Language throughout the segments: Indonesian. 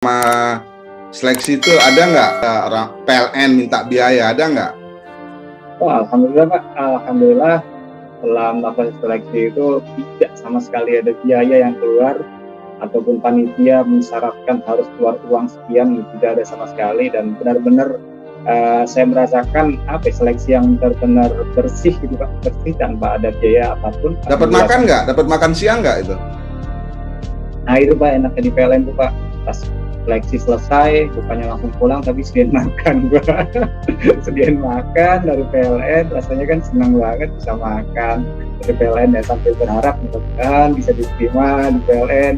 Sama seleksi itu ada nggak orang PLN minta biaya, ada nggak? Oh, alhamdulillah Pak. Alhamdulillah setelah melakukan seleksi itu tidak sama sekali ada biaya yang keluar ataupun panitia mensyaratkan harus keluar uang sekian, tidak ada sama sekali. Dan benar-benar saya merasakan seleksi yang benar-benar bersih gitu Pak, bersih tanpa ada biaya apapun. Dapat makan nggak? Dapat makan siang nggak itu? Nah itu Pak, enaknya di PLN itu Pak, pas seleksi selesai bukannya langsung pulang tapi sediain makan Pak. Sediain makan dari PLN, rasanya kan senang banget bisa makan dari PLN ya, sampai berharap mudah-mudahan bisa diterima di PLN.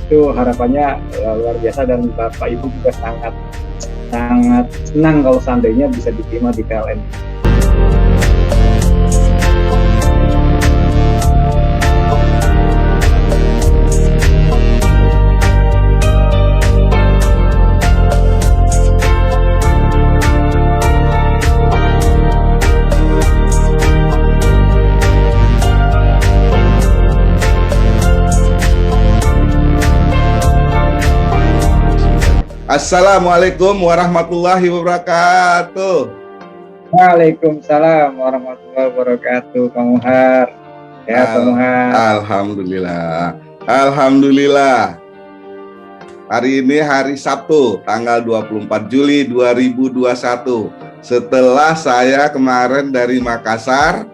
Itu harapannya luar biasa, dan Bapak Ibu juga sangat senang kalau seandainya bisa diterima di PLN. Assalamualaikum warahmatullahi wabarakatuh. Waalaikumsalam warahmatullahi wabarakatuh, Pak Muhar. Ya, Pak Muhar. Alhamdulillah. Alhamdulillah. Hari ini hari Sabtu, tanggal 24 Juli 2021. Setelah saya kemarin dari Makassar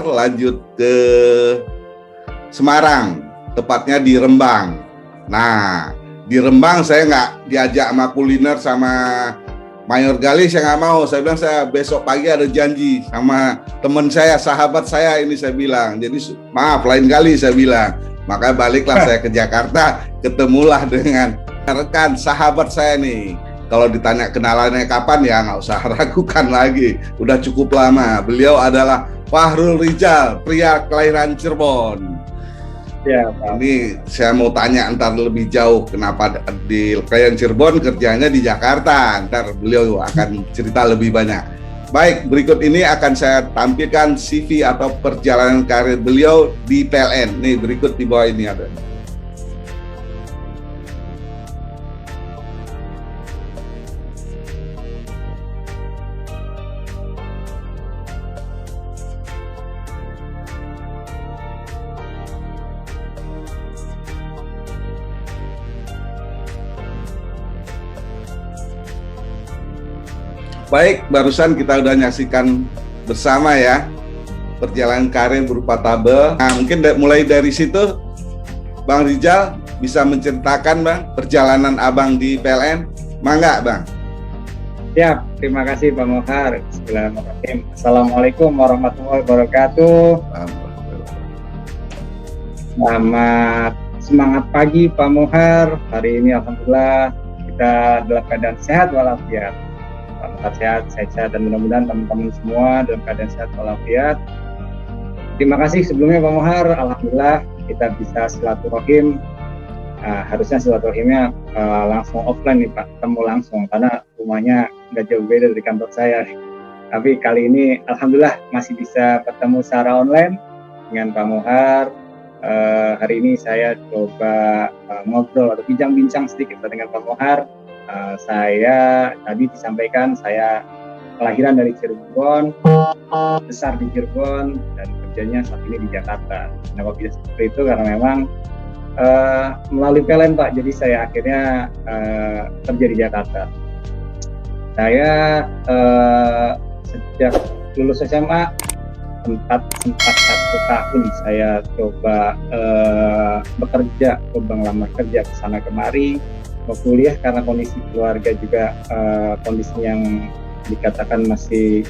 lanjut ke Semarang, tepatnya di Rembang. Nah, di Rembang saya nggak diajak sama kuliner sama Mayor Gali, saya nggak mau. Saya bilang saya besok pagi ada janji sama teman saya, sahabat saya ini, saya bilang. Jadi maaf, lain kali saya bilang. Maka baliklah saya ke Jakarta, ketemulah dengan rekan sahabat saya nih. Kalau ditanya kenalannya kapan, ya nggak usah ragukan lagi. Udah cukup lama. Beliau adalah Fahrul Rijal, pria kelahiran Cirebon. Ya, Pak. Ini saya mau tanya ntar lebih jauh, kenapa di kelahiran Cirebon kerjanya di Jakarta. Ntar beliau akan cerita lebih banyak. Baik, berikut ini akan saya tampilkan CV atau perjalanan karir beliau di PLN. Nih, berikut di bawah ini ada. Baik, barusan kita udah nyaksikan bersama ya perjalanan karir berupa tabel. Nah, mungkin mulai dari situ Bang Rijal bisa menceritakan Bang perjalanan Abang di PLN. Mangga Bang. Ya, terima kasih Pak Muhar. Bismillahirrahmanirrahim. Assalamualaikum warahmatullahi wabarakatuh. Selamat semangat pagi Pak Muhar. Hari ini alhamdulillah kita dalam keadaan sehat walafiat. Pak Muhar sehat, dan mudah-mudahan teman-teman semua dalam keadaan sehat walafiat. Terima kasih sebelumnya Pak Muhar. Alhamdulillah kita bisa silaturahim. Harusnya silaturahimnya langsung offline nih Pak, ketemu langsung karena rumahnya nggak jauh beda dari kantor saya. Tapi kali ini alhamdulillah masih bisa bertemu secara online dengan Pak Muhar. Hari ini saya coba ngobrol atau bincang-bincang sedikit dengan Pak Muhar. Saya tadi disampaikan saya kelahiran dari Cirebon, besar di Cirebon, dan kerjanya saat ini di Jakarta. Kenapa bisa seperti itu? Karena memang melalui PLN Pak, jadi saya akhirnya kerja di Jakarta. Saya sejak lulus SMA sempat 1 tahun saya coba bekerja, coba ngelamar kerja ke sana kemari, mau kuliah karena kondisi keluarga juga kondisi yang dikatakan masih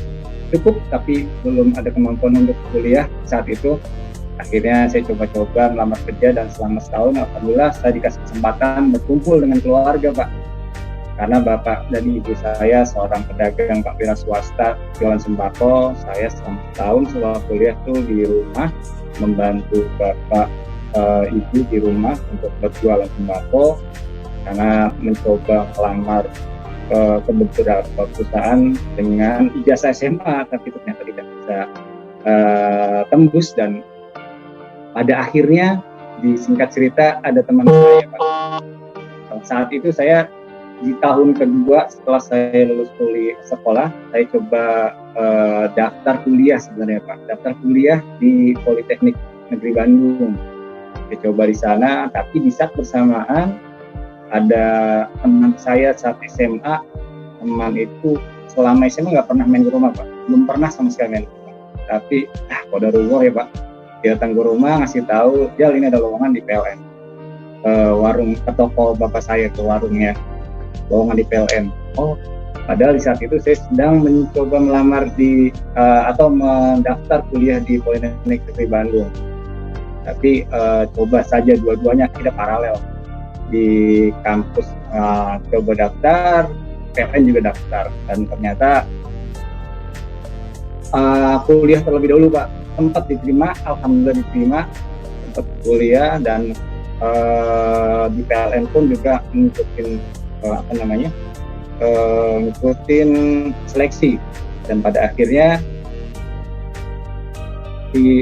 cukup tapi belum ada kemampuan untuk kuliah saat itu. Akhirnya saya coba-coba melamar kerja, dan selama setahun alhamdulillah saya dikasih kesempatan berkumpul dengan keluarga Pak. Karena bapak dan ibu saya seorang pedagang Pak, wira swasta, jualan sembako. Saya selama setahun setelah kuliah tuh di rumah membantu bapak ibu di rumah untuk berjualan sembako, karena mencoba melamar ke beberapa perusahaan dengan ijazah SMA, tapi ternyata tidak bisa tembus. Dan pada akhirnya, disingkat cerita, ada teman saya Pak, saat itu saya di tahun kedua setelah saya lulus sekolah, saya coba daftar kuliah sebenarnya Pak. Daftar kuliah di Politeknik Negeri Bandung. Saya coba di sana, tapi di saat bersamaan ada teman saya saat SMA. Teman itu selama SMA nggak pernah main ke rumah Pak. Belum pernah sama sekali main ke rumah. Tapi qadarullah ya Pak. Dia datang ke rumah ngasih tahu, Jal ini ada lowongan di PLN. Warung ke toko bapak saya ke warungnya. Lowongan di PLN. Oh, padahal di saat itu saya sedang mencoba melamar atau mendaftar kuliah di Politeknik Negeri Bandung. Tapi coba saja dua-duanya tidak paralel di kampus. Coba daftar, PLN juga daftar, dan ternyata kuliah terlebih dahulu Pak. Sempat diterima, alhamdulillah diterima, sempat kuliah dan di PLN pun juga ngikutin ngikutin seleksi, dan pada akhirnya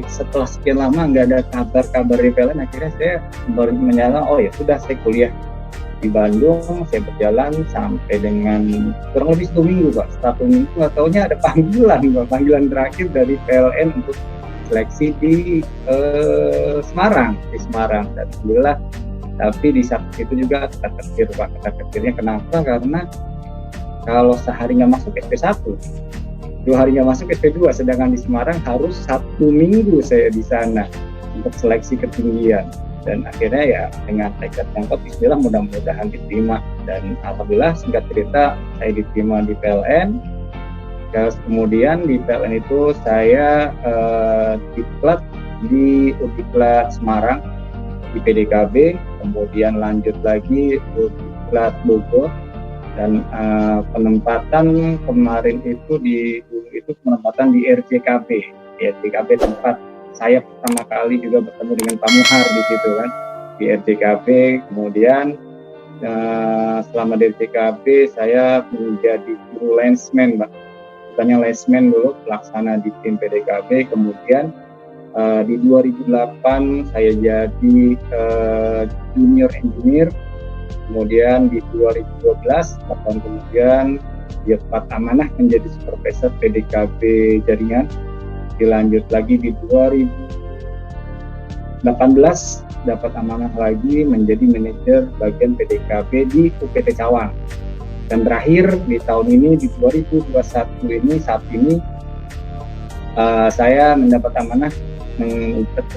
setelah sekian lama nggak ada kabar di PLN, akhirnya saya baru menyala, oh ya sudah, saya kuliah di Bandung. Saya berjalan sampai dengan kurang lebih 1 minggu Pak. 1 minggu nggak taunya ada panggilan terakhir dari PLN untuk seleksi di Semarang, dan alhamdulillah. Tapi di saat itu juga kata ketirnya kenapa? Karena kalau sehari nggak masuk SP1, 2 hari nggak masuk SP2, sedangkan di Semarang harus 1 minggu saya di sana untuk seleksi ketinggian. Dan akhirnya ya dengan tekad yang kuat, bismillah, mudah-mudahan diterima. Dan alhamdulillah, singkat cerita, saya diterima di PLN. Terus kemudian di PLN itu saya diklat di Udiklat Semarang, di PDKB, kemudian lanjut lagi Udiklat Bogor, dan penempatan kemarin itu penempatan di RJKB. RJKB tempat saya pertama kali juga bertemu dengan Pak Muhar di situ kan, di RJKB. Kemudian selama di RJKB saya menjadi guru linesman Pak. Bukannya linesman dulu, pelaksana di tim PDKB. Kemudian di 2008 saya jadi junior engineer. Kemudian di 2012, 4 tahun kemudian, dia dapat amanah menjadi supervisor PDKB jaringan. Dilanjut lagi di 2018, dapat amanah lagi menjadi manajer bagian PDKB di UPT Cawang. Dan terakhir di tahun ini, di 2021 ini, saat ini saya mendapat amanah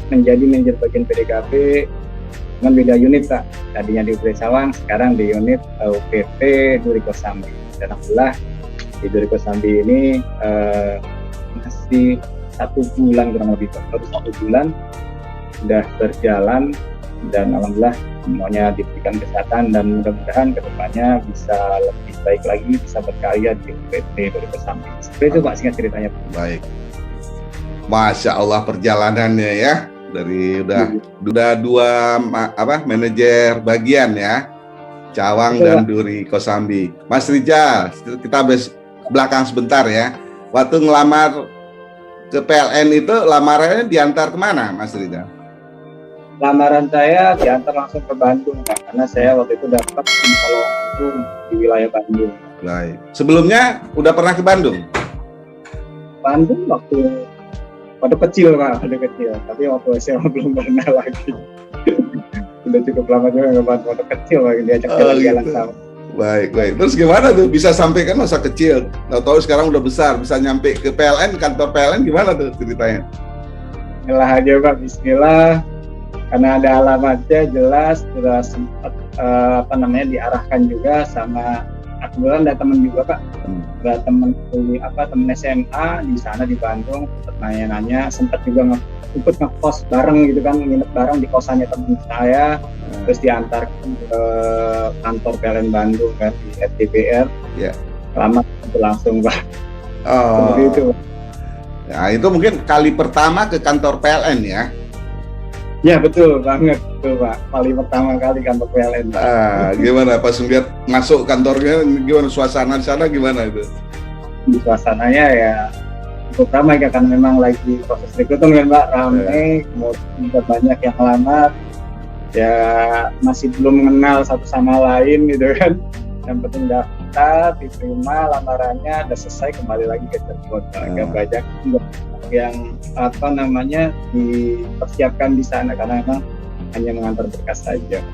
menjadi manajer bagian PDKB dengan beda unit Pak. Tadinya di UPT Cawang, sekarang di unit UPT Duri Kosambi. Dan alhamdulillah di Duri Kosambi ini masih 1 bulan kurang lebih Pak. Baru 1 bulan sudah berjalan, dan alhamdulillah semuanya diberikan kesehatan, dan mudah-mudahan kedepannya bisa lebih baik lagi, bisa berkarya di UPT Duri Kosambi. Seperti itu Pak singkat ceritanya. Baik. Masya Allah perjalanannya ya. Dari udah 2 manajer bagian ya, Cawang dan Duri Kosambi. Mas Rijal, kita belakang sebentar ya. Waktu ngelamar ke PLN itu, lamarannya diantar kemana Mas Rijal? Lamaran saya diantar langsung ke Bandung Pak, karena saya waktu itu dapat lowongan di wilayah Bandung. Baik. Sebelumnya udah pernah ke Bandung? Bandung waktu kecil Pak, tapi waktu SMA belum pernah lagi. Udah cukup lama juga nggak bantu waktu kecil lagi, diajak jalan-jalan sama. Baik. Terus gimana tuh bisa sampai kan masa kecil? Tahu sekarang udah besar, bisa nyampe ke PLN, kantor PLN, gimana tuh ceritanya? Bismillah aja Pak, bismillah. Karena ada alamatnya jelas, sudah sempat diarahkan juga sama. Kebetulan ada teman juga Pak, ada teman SMA di sana di Bandung, sempat nanya-nanya, sempat juga ikut ngekos bareng gitu kan, nginep bareng di kosannya teman saya, terus diantarkan ke kantor PLN Bandung kan, di RTPR. Lama itu langsung Pak. Seperti itu. Ya itu mungkin kali pertama ke kantor PLN ya? Ya betul banget, betul Pak. Paling pertama kali kantor PLN. Gimana pas ngeliat masuk kantornya, gimana suasana di sana gimana itu? Di suasananya ya cukup ramai ya, karena memang lagi proses rekrutmen kan Pak, ramai, kemudian banyak yang melamar. ya masih belum mengenal satu sama lain gitu kan. Yang penting daftar, diterima lamarannya, udah selesai kembali lagi ke Cirebon. Agak banyak yang dipersiapkan di sana karena memang hanya mengantar berkas saja.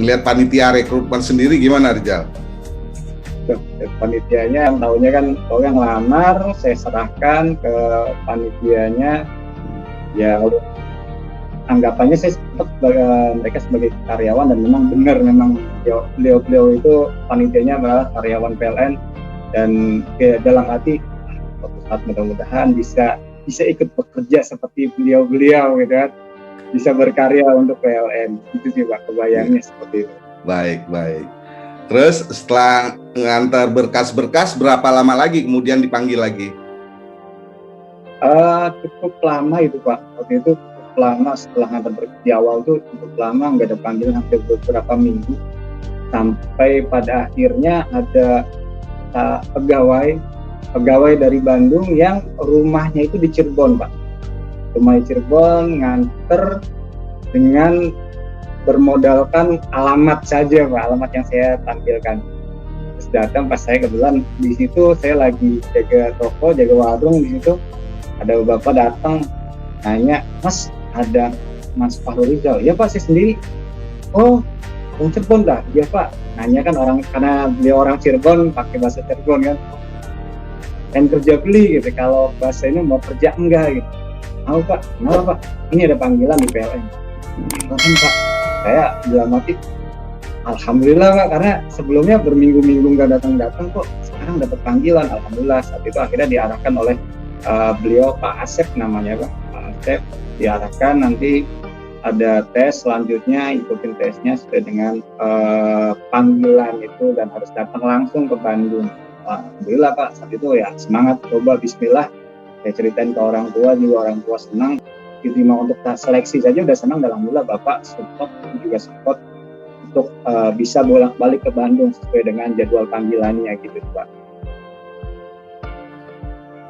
Melihat panitia rekrutmen sendiri gimana, Rizal? Panitianya yang tahunya kan kalau yang lamar saya serahkan ke panitianya, ya anggapannya saya mereka sebagai karyawan, dan memang benar memang beliau itu panitianya adalah karyawan PLN, dan dalam hati suatu saat mudah-mudahan bisa ikut bekerja seperti beliau gitu kan, bisa berkarya untuk PLN. Itu sih Pak, kebayangnya seperti itu. Baik. Terus setelah ngantar berkas-berkas, berapa lama lagi kemudian dipanggil lagi? Cukup lama itu Pak. Waktu itu cukup lama, setelah ngantar berkas di awal tuh cukup lama, nggak ada panggilan hampir beberapa minggu. Sampai pada akhirnya ada pegawai dari Bandung yang rumahnya itu di Cirebon Pak. Rumah di Cirebon, nganter dengan bermodalkan alamat saja Pak, alamat yang saya tampilkan. Terus datang, pas saya kebetulan di situ saya lagi jaga toko, jaga warung di situ, ada bapak datang nanya, Mas, ada Mas Fahru Rizal? Ya Pak, saya sendiri. Oh, orang Cirebon dah? Iya Pak. Nanya kan karena beliau orang Cirebon, pakai bahasa Cirebon kan. Dan kerja beli gitu, kalau bahasa ini mau kerja enggak gitu. Mau Pak, kenapa Pak? Ini ada panggilan di PLN. Kan Pak, saya dalam hati, alhamdulillah Pak, karena sebelumnya berminggu-minggu nggak datang-datang kok, sekarang dapat panggilan, alhamdulillah. Saat itu akhirnya diarahkan oleh beliau, Pak Asep namanya Pak Asep, diarahkan nanti ada tes selanjutnya, ikutin tesnya sesuai dengan panggilan itu, dan harus datang langsung ke Bandung. Alhamdulillah Pak, saat itu ya semangat, coba bismillah. Saya ceritain ke orang tua juga, orang tua senang. Diterima untuk seleksi saja udah senang, alhamdulillah Bapak support untuk bisa bolak-balik ke Bandung sesuai dengan jadwal panggilannya gitu Pak.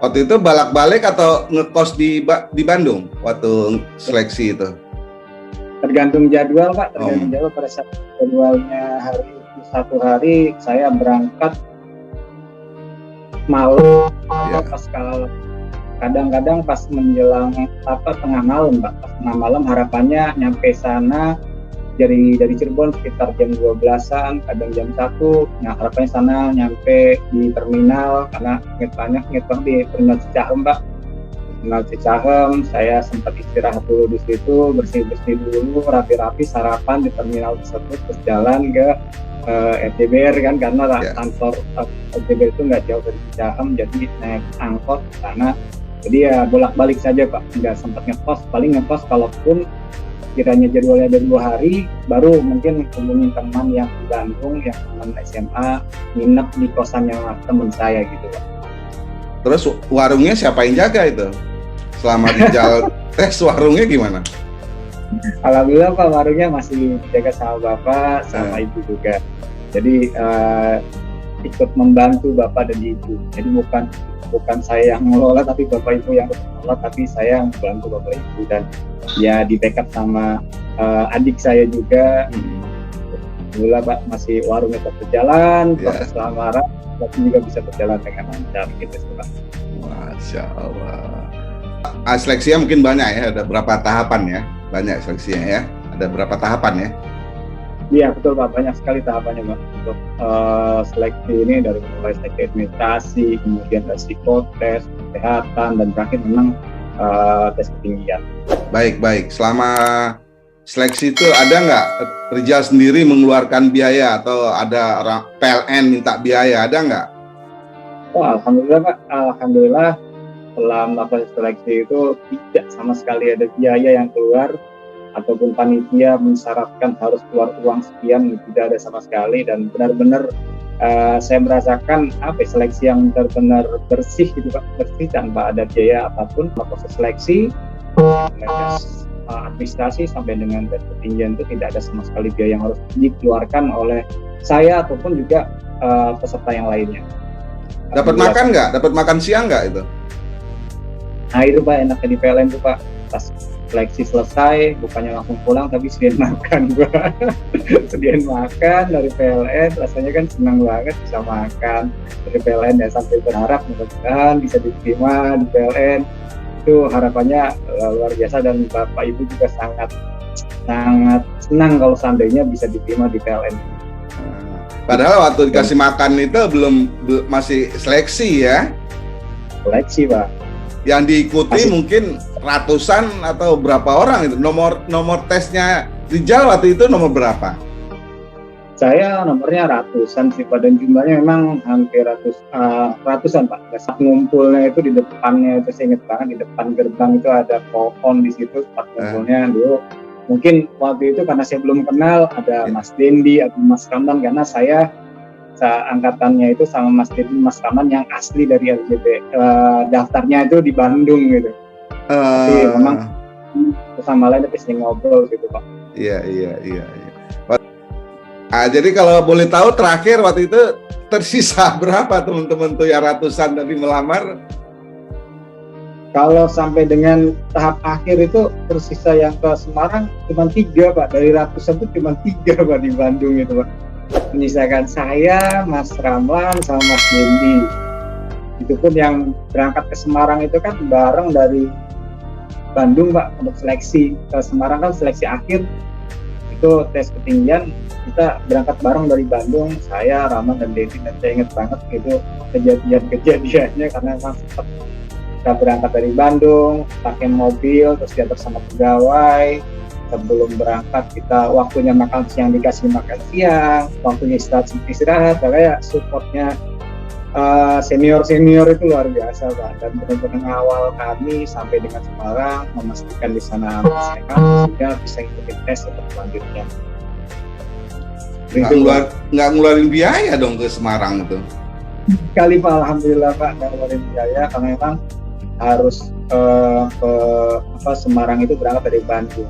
Waktu itu bolak-balik atau ngekos di Bandung waktu seleksi itu? Tergantung jadwal Pak, jadwal. Pada saat jadwalnya hari itu satu hari saya berangkat malam, kadang-kadang pas menjelang tengah malam Pak, pas tengah malam harapannya nyampe sana dari Cirebon sekitar jam 12-an, kadang jam 1. Nah harapannya sana nyampe di terminal, karena inget banget di terminal Cicahem Pak. Terminal Cicahem, saya sempat istirahat dulu di situ, bersih-bersih dulu, rapi-rapi, sarapan di terminal tersebut, terus jalan ke FTBR kan, karena kantor FTBR itu nggak jauh dari Cicahem, jadi naik angkot ke sana. Jadi ya bolak-balik saja Pak, nggak sempat ngekos, paling ngekos kalaupun kiranya jadwalnya ada 2 hari, baru mungkin hubungi teman yang di Bandung, yang teman SMA, nginep di kosannya teman saya gitu Pak. Terus warungnya siapa yang jaga itu? Selama Rizal tes warungnya gimana? Alhamdulillah Pak, warungnya masih dijaga sama Bapak, sama Ibu juga. Jadi ikut membantu Bapak dan Ibu. Jadi bukan saya yang mengelola, tapi Bapak Ibu yang mengelola, tapi saya yang membantu Bapak Ibu, dan ya di backup sama adik saya juga. Alhamdulillah Pak, masih warungnya tetap berjalan, proses lamaran tapi juga bisa berjalan dengan lancar gitu Pak. Masya Allah. Seleksinya mungkin banyak ya, ada berapa tahapan ya? Banyak seleksinya ya, ada berapa tahapan ya? Iya betul Pak, banyak sekali tahapannya Pak untuk seleksi ini, dari mulai seleksi administrasi, kemudian tes psikotes, kesehatan, dan terakhir memang tes ketinggian. Baik. Selama seleksi itu ada nggak Rizal sendiri mengeluarkan biaya, atau ada orang PLN minta biaya, ada nggak? Oh alhamdulillah Pak, alhamdulillah setelah melakukan seleksi itu tidak sama sekali ada biaya yang keluar, ataupun panitia mensyaratkan harus keluar uang sekian, tidak ada sama sekali. Dan benar-benar saya merasakan seleksi yang benar-benar bersih gitu Pak, bersih tanpa ada biaya apapun. Proses seleksi, administrasi sampai dengan tes ketinggian itu tidak ada sama sekali biaya yang harus dikeluarkan oleh saya ataupun juga peserta yang lainnya. Dapat makan nggak? Dapat makan siang nggak itu? Nah itu Pak, enaknya di PLN itu Pak, pas seleksi selesai, bukannya langsung pulang tapi sediain makan gua. Sediain makan dari PLN, rasanya kan senang banget bisa makan dari PLN ya, sampai berharap mudah-mudahan bisa diterima di PLN. Itu harapannya luar biasa, dan Bapak Ibu juga sangat senang kalau seandainya bisa diterima di PLN. Padahal waktu dikasih makan itu belum masih seleksi ya? Seleksi, Pak. Yang diikuti Masih. mungkin ratusan atau berapa orang itu? Nomor tesnya Rijal waktu itu nomor berapa? Saya nomornya ratusan sih Pak, dan jumlahnya memang hampir ratusan Pak. Saat ngumpulnya itu di depannya, itu saya ingat banget, di depan gerbang itu ada pohon di situ tempat ngumpulnya dulu. Mungkin waktu itu karena saya belum kenal, ada Mas Dendi atau Mas Kaman, karena saya angkatannya itu sama Mas Dendi, Mas Kaman yang asli dari LJB, daftarnya itu di Bandung gitu. Tapi memang sama lain tapi sering ngobrol gitu Pak. Iya. Jadi kalau boleh tahu terakhir waktu itu tersisa berapa teman-teman tuh yang ratusan tadi melamar? Kalau sampai dengan tahap akhir itu tersisa yang ke Semarang cuma 3 Pak, dari ratusan itu cuma 3 Pak di Bandung itu Pak. Menyisakan saya, Mas Ramlan, sama Mas Dendi. Itu pun yang berangkat ke Semarang itu kan bareng dari Bandung Pak untuk seleksi. Ke Semarang kan seleksi akhir, itu tes ketinggian, kita berangkat bareng dari Bandung, saya, Rahman, dan Dendi. Dan saya ingat banget itu kejadiannya karena memang sempat kita berangkat dari Bandung pakai mobil, terus diantar sama pegawai. Sebelum berangkat kita waktunya makan siang dikasih makan siang, waktunya istirahat, kayak supportnya senior itu luar biasa Pak. Dan benar-benar awal kami sampai dengan Semarang memastikan di sana sehat sehingga bisa ikuti tes untuk selanjutnya. Nggak ngeluarin biaya dong ke Semarang itu? Kali Pak, alhamdulillah Pak, nggak ngeluarin biaya karena memang harus ke Semarang itu berangkat dari Bandung.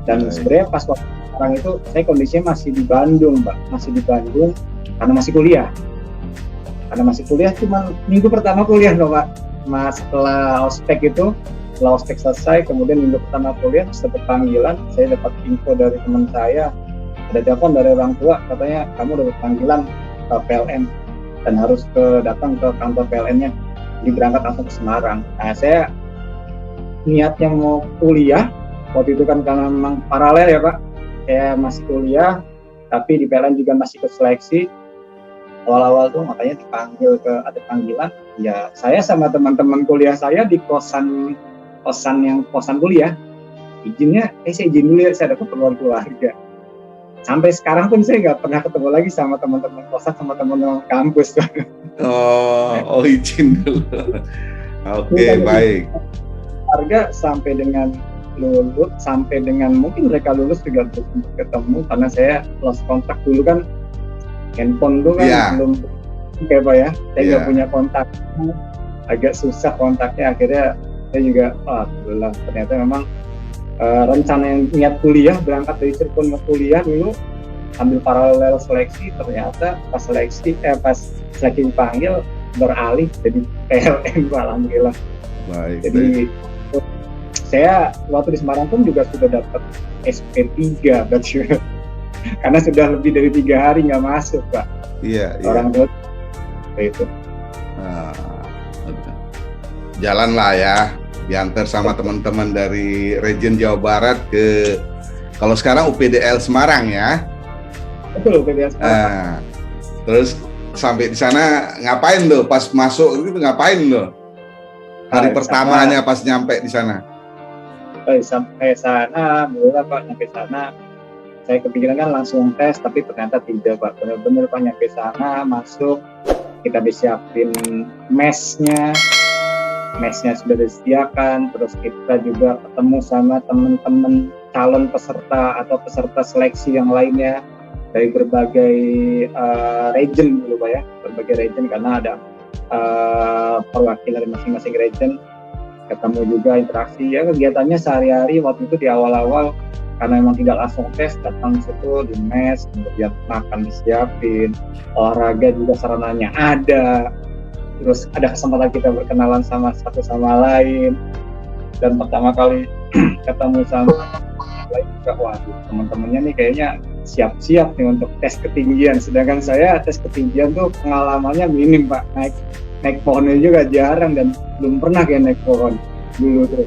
Dan sebenarnya pas waktu Semarang itu saya kondisinya masih di Bandung Pak, masih di Bandung karena masih kuliah. Cuma minggu pertama kuliah loh Pak. Setelah ospek selesai, kemudian minggu pertama kuliah dapat panggilan, saya dapat info dari teman saya, ada telepon dari orang tua, katanya kamu dapat panggilan ke PLN dan harus datang ke kantor PLN-nya, jadi berangkat langsung ke Semarang. Nah, saya niatnya mau kuliah, waktu itu kan karena memang paralel ya Pak, saya masih kuliah, tapi di PLN juga masih ke seleksi. Awal-awal tuh makanya ada panggilan, ya saya sama teman-teman kuliah saya di kosan kuliah, saya izin dulu ya, saya ada keperluan keluarga. Sampai sekarang pun saya nggak pernah ketemu lagi sama teman-teman kosan, sama teman-teman kampus. Izin dulu. Oke, baik. Keluarga sampai dengan lulus, sampai dengan mungkin mereka lulus juga untuk ketemu, karena saya lost kontak dulu kan. Handphone dulu kan belum kayak Pak ya, saya nggak punya kontak, agak susah kontaknya. Akhirnya saya juga, alhamdulillah ternyata memang rencana yang niat kuliah, berangkat dari Cirebon ke kuliah dulu, ambil paralel seleksi, ternyata pas seleksi dipanggil beralih jadi PLN Pak, alhamdulillah. Baik. Jadi saya waktu di Semarang pun juga sudah dapat SP3 berarti. Karena sudah lebih dari 3 hari nggak masuk Pak. Iya. Orang tua itu. Jalan lah ya, diantar sama teman-teman dari region Jawa Barat ke, kalau sekarang UPDL Semarang ya. Betul, UPDL Semarang. Terus sampai di sana ngapain tuh? Pas masuk itu ngapain tuh? Hari pertamanya pas nyampe di sana. Sampai sana, alhamdulillah Pak, nyampe sana. Saya kepikiran kan langsung tes, tapi ternyata tidak Pak. Benar-benar Pak nyampe sana, masuk, kita disiapin mesnya sudah disediakan, terus kita juga ketemu sama teman-teman calon peserta atau peserta seleksi yang lainnya dari berbagai region dulu Pak ya, berbagai region karena ada perwakilan dari masing-masing region. Ketemu juga interaksi ya, kegiatannya sehari-hari waktu itu di awal-awal. Karena memang tidak langsung tes, datang situ di mes, kemudian makan disiapin, olahraga juga sarananya ada, terus ada kesempatan kita berkenalan sama satu sama lain. Dan pertama kali ketemu sama yang lain juga, waduh teman-temannya nih kayaknya siap-siap nih untuk tes ketinggian, sedangkan saya tes ketinggian tuh pengalamannya minim Pak, naik pohonnya juga jarang dan belum pernah kayak naik pohon dulu tuh.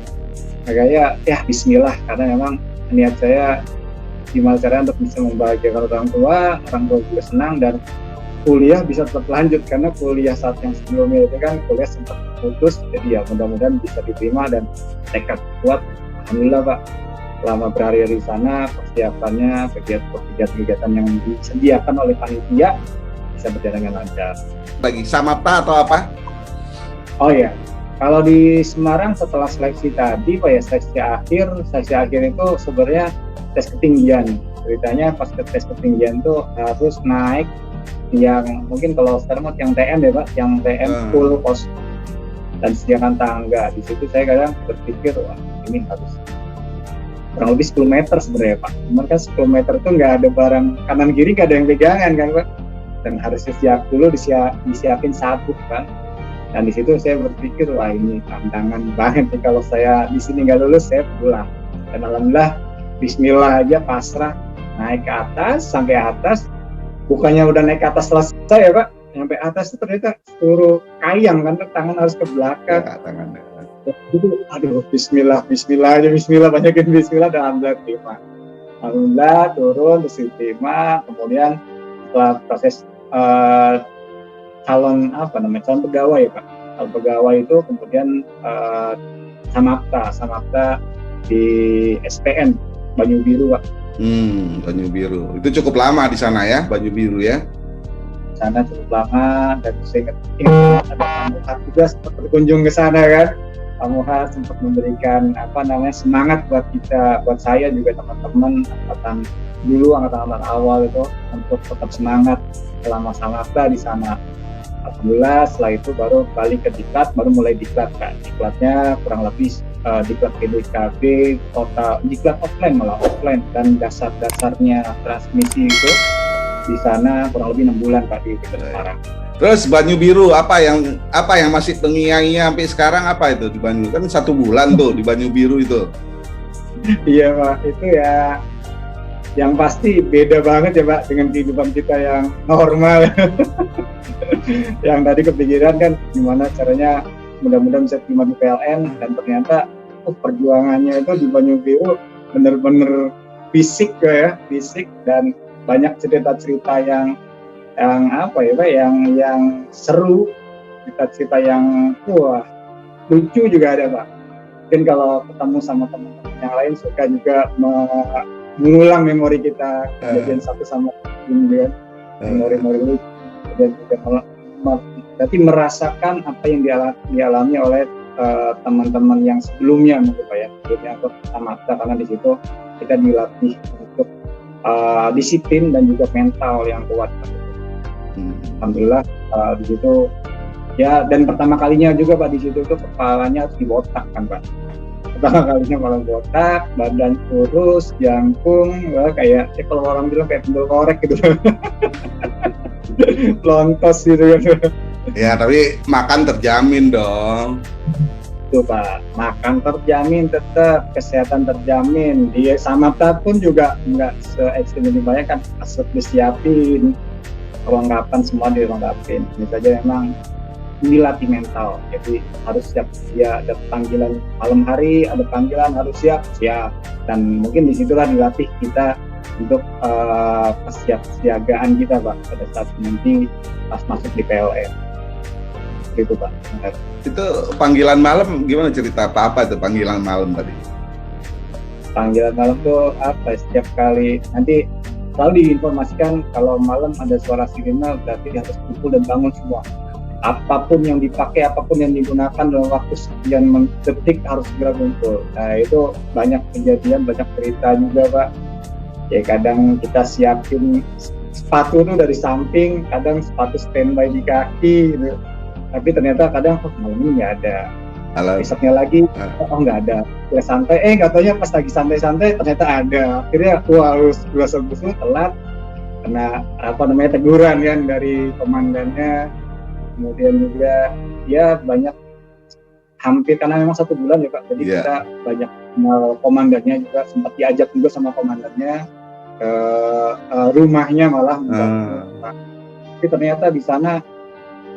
Makanya ya Bismillah, karena memang niat saya gimana caranya untuk bisa membahagiakan orang tua juga senang, dan kuliah bisa tetap lanjut, karena kuliah saat yang sebelumnya itu kan kuliah sempat putus, jadi ya mudah-mudahan bisa diterima dan tekad kuat. Alhamdulillah Pak, selama berhari-hari di sana persiapannya, kegiatan-kegiatan yang disediakan oleh panitia bisa berjalan dengan lancar. Lagi Samapta atau apa? Oh ya, kalau di Semarang setelah seleksi tadi Pak ya, seleksi akhir itu sebenarnya tes ketinggian. Ceritanya pas tes ketinggian tuh harus naik yang mungkin kalau sekarang yang TM ya Pak, yang TM full pos dan sediakan tangga. Di situ saya kadang berpikir, wah ini harus kurang lebih 10 meter sebenarnya Pak. Cuman kan 10 meter itu nggak ada barang kanan kiri, nggak ada yang pegangan kan Pak. Dan harus siap dulu disiapin sabuk kan. Dan di situ saya berpikir, wah ini tantangan banget nih, kalau saya di sini nggak lulus saya pulang. Dan alhamdulillah Bismillah aja pasrah, naik ke atas, sampai atas, bukannya udah naik ke atas selesai ya Pak, sampai atas itu ternyata suruh kayang kan, tangan harus ke belakang. Ya, tangannya. Itu aduh Bismillah aja, banyakin Bismillah, dan alhamdulillah terima. Alhamdulillah turun terus diterima, kemudian setelah proses calon pegawai ya Pak. Calon pegawai itu kemudian Samapta di SPN Banyu Biru Pak. Banyu Biru. Itu cukup lama di sana ya, Banyu Biru ya? Di sana cukup lama, dan saya ingat ada Pak Muhar juga sempat berkunjung ke sana kan. Pak Muhar sempat memberikan semangat buat kita, buat saya juga teman-teman angkatan awal itu untuk tetap semangat selama Samapta di sana. Alhamdulillah setelah itu baru balik ke diklat, baru mulai diklat kan. Diklatnya kurang lebih diklat PDKB total, diklat offline, dan dasar-dasarnya transmisi itu di sana kurang lebih 6 bulan Pak di Semarang. Terus Banyu Biru apa yang masih terngiang-ngiang sampai sekarang, apa itu di Banyu? Kan 1 bulan tuh di Banyu Biru itu. Iya Pak, itu ya yang pasti beda banget ya Pak dengan kehidupan kita yang normal. Yang tadi kepikiran kan gimana caranya mudah-mudahan bisa terima di PLN, dan ternyata perjuangannya itu di Banyu Biru bener-bener fisik dan banyak cerita-cerita yang seru, cerita-cerita yang lucu juga ada Pak. Mungkin kalau ketemu sama teman-teman yang lain suka juga mengulang memori kita kejadian satu sama lain, memori-memori lucu, dan juga berarti merasakan apa yang dialami oleh teman-teman yang sebelumnya mungkin Pak ya, sebelumnya aku Samapta, karena di situ kita dilatih untuk disiplin dan juga mental yang kuat. Alhamdulillah di situ ya, dan pertama kalinya juga Pak di situ tuh kepalanya harus dibotak kan Pak. Pertama kalinya malah botak, badan kurus, jangkung, kayak kalau orang bilang kayak pendul korek gitu. Lontos gitu kan. Ya, tapi makan terjamin dong. Tuh Pak, makan terjamin, tetap kesehatan terjamin. Di Samapta pun juga nggak se-ekstrim yang dibayangkan, asap disiapin, perlengkapan semua dilengkapin. Ini saja memang dilatih mental, jadi harus siap. Ya ada panggilan malam hari, ada panggilan harus siap, dan mungkin disitulah dilatih kita untuk kesiapsiagaan kita Pak pada saat nanti pas masuk di PLN. Gitu Pak. Itu panggilan malam gimana, cerita apa itu panggilan malam tadi? Panggilan malam tuh setiap kali nanti selalu diinformasikan kalau malam ada suara sirine, berarti harus kumpul dan bangun semua. Apapun yang dipakai, apapun yang digunakan dalam waktu sekian detik harus segera kumpul. Nah itu banyak kejadian, banyak cerita juga Pak. Ya kadang kita siapin sepatu tuh dari samping, kadang sepatu standby di kaki gitu. Tapi ternyata kadang malam ini nggak ada. Besoknya lagi nggak ada. Ya santai, katanya pas lagi santai-santai ternyata ada. Akhirnya harus buru-buru telat karena teguran kan dari komandannya. Kemudian juga ya banyak, hampir karena memang 1 bulan ya Pak, jadi kita banyak komandannya juga sempat diajak juga sama komandannya ke rumahnya malah membantu. Tapi ternyata di sana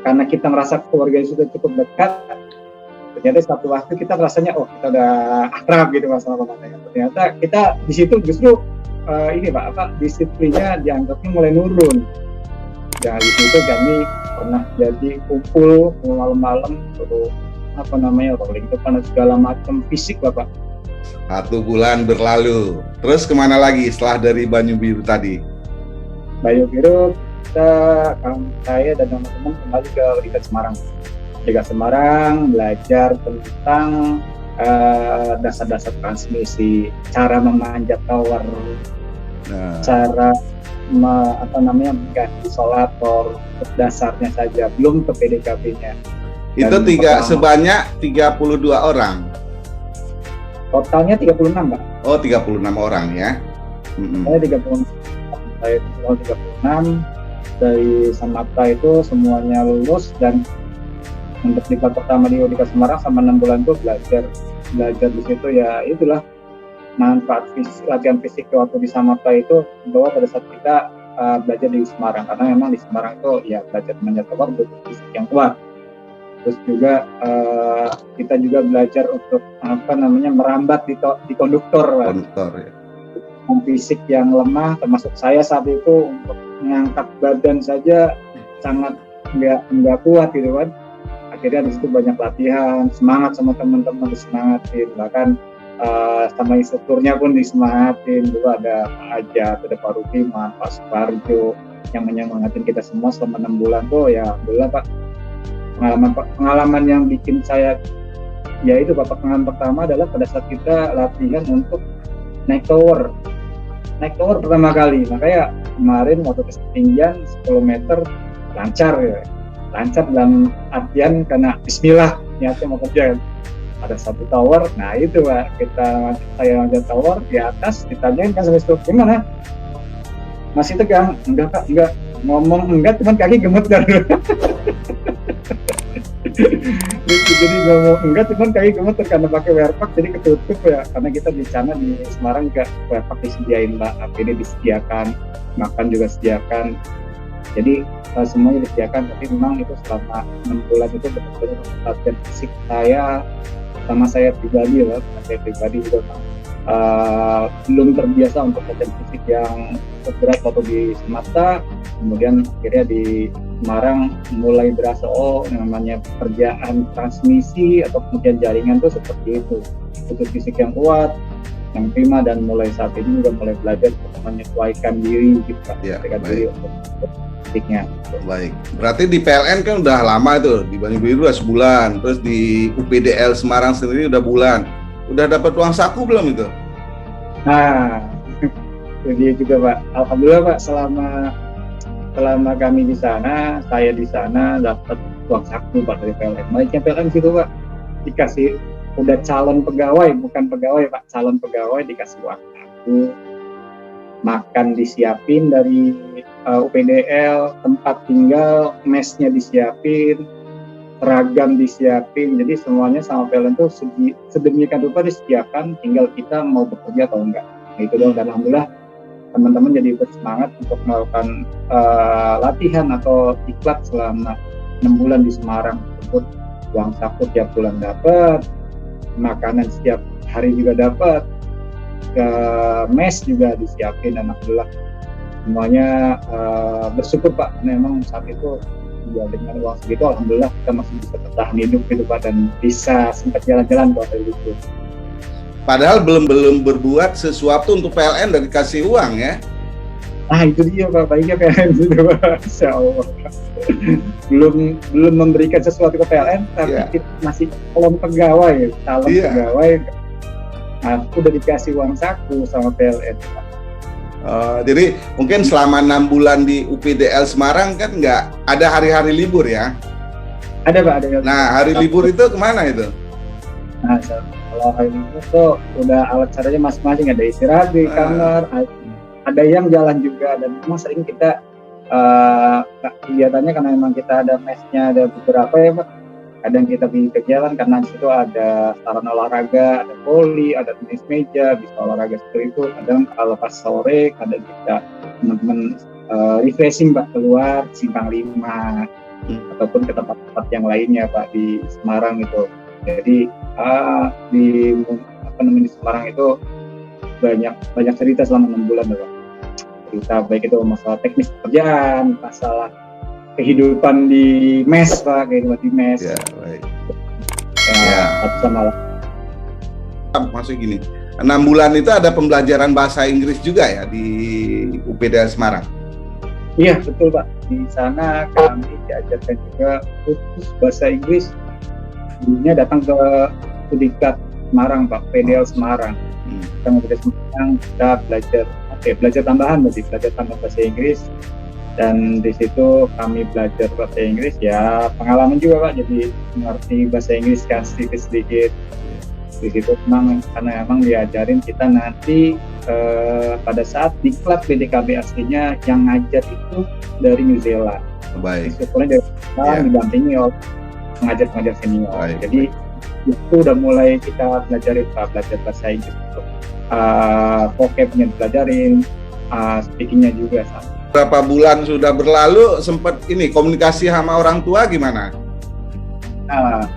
karena kita merasa keluarga sudah cukup dekat, ternyata satu waktu kita rasanya kita udah akrab gitu sama komandannya. Ternyata kita di situ justru disiplinnya dianggapnya mulai nurun. Ya di situ kami pernah jadi kumpul malam-malam rolling depan dan segala macam fisik Bapak. 1 bulan berlalu. Terus kemana lagi setelah dari Banyu Biru tadi? Banyu Biru saya dan teman-teman kembali ke Liga Semarang. Liga Semarang belajar tentang dasar-dasar transmisi, cara memanjat tower, cara mengganti isolator, dasarnya saja, belum ke PDKP-nya. Itu sebanyak 32 orang. Totalnya 36, Pak. Oh, 36 orang ya. Saya 36. Saya 36 dari Samapta itu semuanya lulus, dan untuk diklat pertama di Liga Semarang sama 6 bulan itu belajar di situ, ya itulah manfaat latihan fisik waktu di Samapta itu bahwa pada saat kita belajar di Semarang, karena memang di Semarang itu ya belajar memanjat tower butuh fisik yang kuat. Terus juga kita juga belajar untuk merambat di konduktor ya. Fisik yang lemah, termasuk saya saat itu untuk mengangkat badan saja sangat nggak kuat gitu kan. Akhirnya di situ banyak latihan, semangat sama teman-teman disemangatin, bahkan sama instrukturnya pun disemangatin. Dulu ada Pak Ajat, ada Pak Rupiman, Pak Suparjo yang menyemangatin kita semua selama 6 bulan tuh ya. Alhamdulillah Pak, pengalaman yang bikin saya ya itu Pak, pengalaman pertama adalah pada saat kita latihan untuk naik tower pertama kali. Makanya kemarin waktu ketinggian 10 meter lancar dalam artian karena bismillah niatnya mau kerja. Ada satu tower, nah itu Pak, saya manjat tower di atas, ditanyain kan sama instruktur, gimana? Masih tegang? Enggak Kak, enggak. Ngomong enggak, cuman kaki gemeter. Jadi ngomong enggak, cuman kaki gemeter karena pakai wearpack, jadi ketutup ya. Karena kita di sana di Semarang juga wearpack disediain Mbak, APD disediakan, makan juga disediakan. Jadi semuanya disediakan, tapi memang itu selama 6 bulan itu betul-betul latihan fisik sama saya pribadi juga belum terbiasa untuk latihan fisik yang berat waktu di Sumatera. Kemudian akhirnya di Semarang mulai berasa namanya pekerjaan transmisi atau kemudian jaringan tuh seperti itu, butuh fisik yang kuat, yang prima, dan mulai saat ini juga mulai belajar untuk menyesuaikan diri gitu kan, diri untuk fisiknya. Baik, berarti di PLN kan udah lama tuh, di Banyu Biru udah sebulan, terus di UPDL Semarang sendiri udah bulan. Udah dapat uang saku belum itu? Nah, jadi juga Pak, alhamdulillah Pak, selama kami di sana, saya di sana dapat uang saku Pak dari PLN. Baiknya PLN situ Pak, dikasih udah calon pegawai, bukan pegawai Pak, calon pegawai dikasih uang saku, makan disiapin dari UPDL, tempat tinggal, mesnya disiapin, seragam disiapin, jadi semuanya sama PLN tuh sedemikian rupa disediakan, tinggal kita mau bekerja atau enggak. Nah, itu dong, dan alhamdulillah teman-teman jadi bersemangat untuk melakukan latihan atau diklat selama 6 bulan di Semarang tersebut. Uang saku tiap bulan dapat, makanan setiap hari juga dapat, ke mes juga disiapin, dan alhamdulillah semuanya bersyukur Pak, karena memang saat itu ya dengan uang segitu alhamdulillah kita masih bisa bertahan hidup gitu Pak, dan bisa sempat jalan-jalan ke hotel itu. Padahal belum berbuat sesuatu untuk PLN dan dikasih uang ya. Nah itu dia Pak, baiknya PLN itu Pak, Insya Allah. belum memberikan sesuatu ke PLN, tapi kita masih calon pegawai. Pegawai, aku udah dikasih uang saku sama PLN Pak. Jadi mungkin selama 6 bulan di UPDL Semarang kan nggak ada hari-hari libur ya? Ada Pak, ada. Nah hari libur itu kemana itu? Nah kalau hari libur tuh udah alat caranya masing-masing, ada istirahat di kamar, ada yang jalan juga, dan memang sering kita kegiatannya karena memang kita ada mesnya, ada beberapa ya Pak. kadang kita bikin kegiatan karena di situ ada sarana olahraga, ada voli, ada tenis meja, bisa olahraga seperti itu. Kadang kalau pas sore, kadang kita teman-teman refreshing Pak keluar Simpang 5 ataupun ke tempat-tempat yang lainnya Pak di Semarang itu. Jadi di Semarang itu banyak cerita selama 6 bulan Pak. Cerita baik itu masalah teknis pekerjaan, masalah kehidupan di mes Pak, kehidupan di mes. Ya, baik. Satu sama lain. Maksudnya gini, 6 bulan itu ada pembelajaran bahasa Inggris juga ya di UPDL Semarang? Iya betul Pak. Di sana kami diajarkan juga khusus bahasa Inggris. Dulunya datang ke Udiklat Semarang Pak, PDL Semarang. Kita Semarang kita belajar tambahan, belajar tambah bahasa Inggris. Dan di situ kami belajar bahasa Inggris, ya pengalaman juga Pak, jadi mengerti bahasa Inggris kan sedikit-sedikit. Di situ karena memang diajarin kita nanti pada saat di klub PDKB aslinya yang ngajar itu dari New Zealand. Baik. Sekolahnya dari New Zealand didampingi oleh pengajar-pengajar senior. Baik. Jadi itu udah mulai kita belajar bahasa Inggris. Vocabnya dipelajarin, speakingnya juga sama. Berapa bulan sudah berlalu, sempat komunikasi sama orang tua gimana? Nah,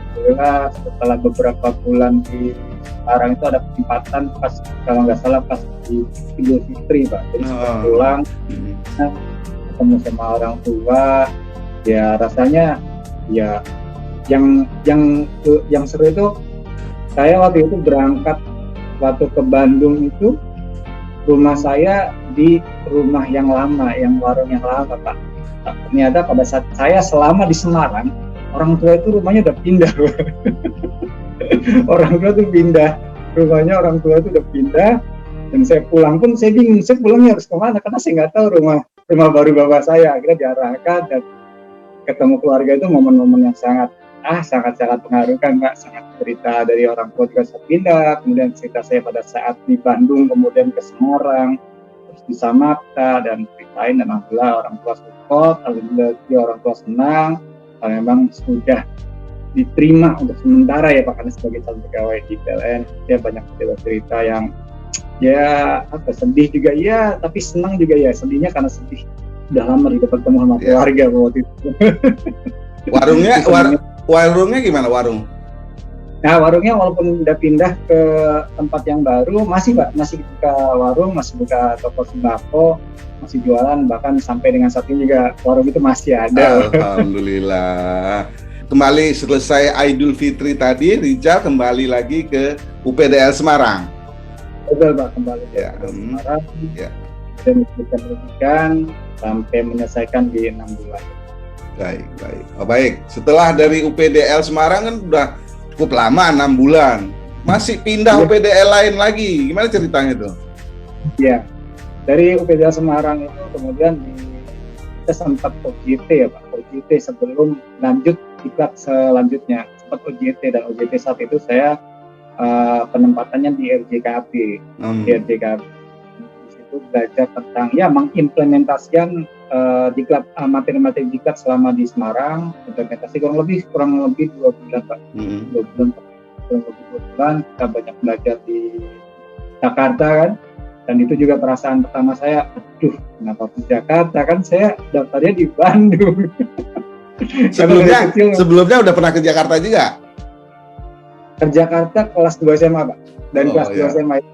setelah beberapa bulan di Semarang itu ada kesempatan pas kalau nggak salah pas di Idul Fitri Pak. Jadi setelah pulang ketemu sama orang tua, ya rasanya ya yang seru itu saya waktu itu berangkat waktu ke Bandung itu rumah saya di rumah yang lama, yang warung yang lama Pak. Ternyata pada saat saya selama di Semarang, orang tua itu rumahnya udah pindah. Orang tua tuh pindah, rumahnya orang tua itu udah pindah. Dan saya pulang pun saya bingung, saya pulangnya harus kemana karena saya nggak tahu rumah baru bapak saya. Akhirnya diarahkan dan ketemu keluarga itu momen-momen yang sangat mengharukan Pak. Sangat cerita dari orang tua juga saya pindah, kemudian cerita saya pada saat di Bandung, kemudian ke Semarang, terus di Samapta dan ceritain, dan alhamdulillah orang tua support, alhamdulillah orang tua senang, karena memang sudah diterima untuk sementara ya Pak, karena sebagai calon pegawai di PLN. Ya banyak cerita yang ya sedih juga ya, tapi senang juga ya. Sedihnya karena sedih udah lama tidak bertemu sama keluarga waktu itu. Warungnya gimana warung? Nah warungnya walaupun udah pindah ke tempat yang baru masih Pak, masih buka warung, masih buka toko sembako, masih jualan, bahkan sampai dengan saat ini juga warung itu masih ada. Alhamdulillah. Kembali selesai Idul Fitri tadi, Rijal kembali lagi ke UPDL Semarang. Betul Pak, kembali ke Semarang. Ya. Dan pendidikan sampai menyelesaikan di 6 bulan. Baik. Baik. Setelah dari UPDL Semarang kan udah cukup lama, 6 bulan. Masih pindah UPDL lain lagi. Gimana ceritanya itu? Iya. Dari UPDL Semarang itu kemudian kita sempat OJT ya Pak. OJT sebelum lanjut diklat selanjutnya. Sempat OJT, dan OJT saat itu saya penempatannya di RJKB. Di RJKB. Di situ belajar tentang mengimplementasikan diklat materi-materi diklat selama di Semarang. Implementasi kurang lebih 2 bulan Pak. 2 bulan kita banyak belajar di Jakarta kan. Dan itu juga perasaan pertama saya, kenapa di Jakarta, kan saya daftarnya di Bandung. Sebelumnya udah pernah ke Jakarta juga? Ke Jakarta kelas 2 SMA Pak. Dan kelas 2 SMA itu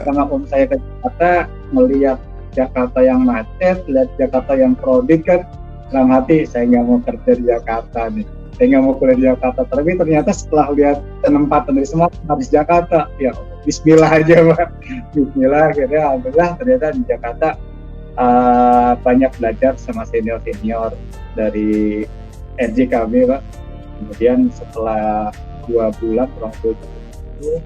sama om saya ke Jakarta, melihat Jakarta yang macet, lihat Jakarta yang crowded kan, dalam hati saya nggak mau kerja di Jakarta nih. Saya nggak mau kuliah di Jakarta. Tapi ternyata setelah lihat penempatan dari semua habis Jakarta, ya Bismillah aja Pak. Bismillah, akhirnya alhamdulillah ternyata di Jakarta banyak belajar sama senior-senior dari RJKB Pak. Kemudian setelah 2 bulan kurang lebih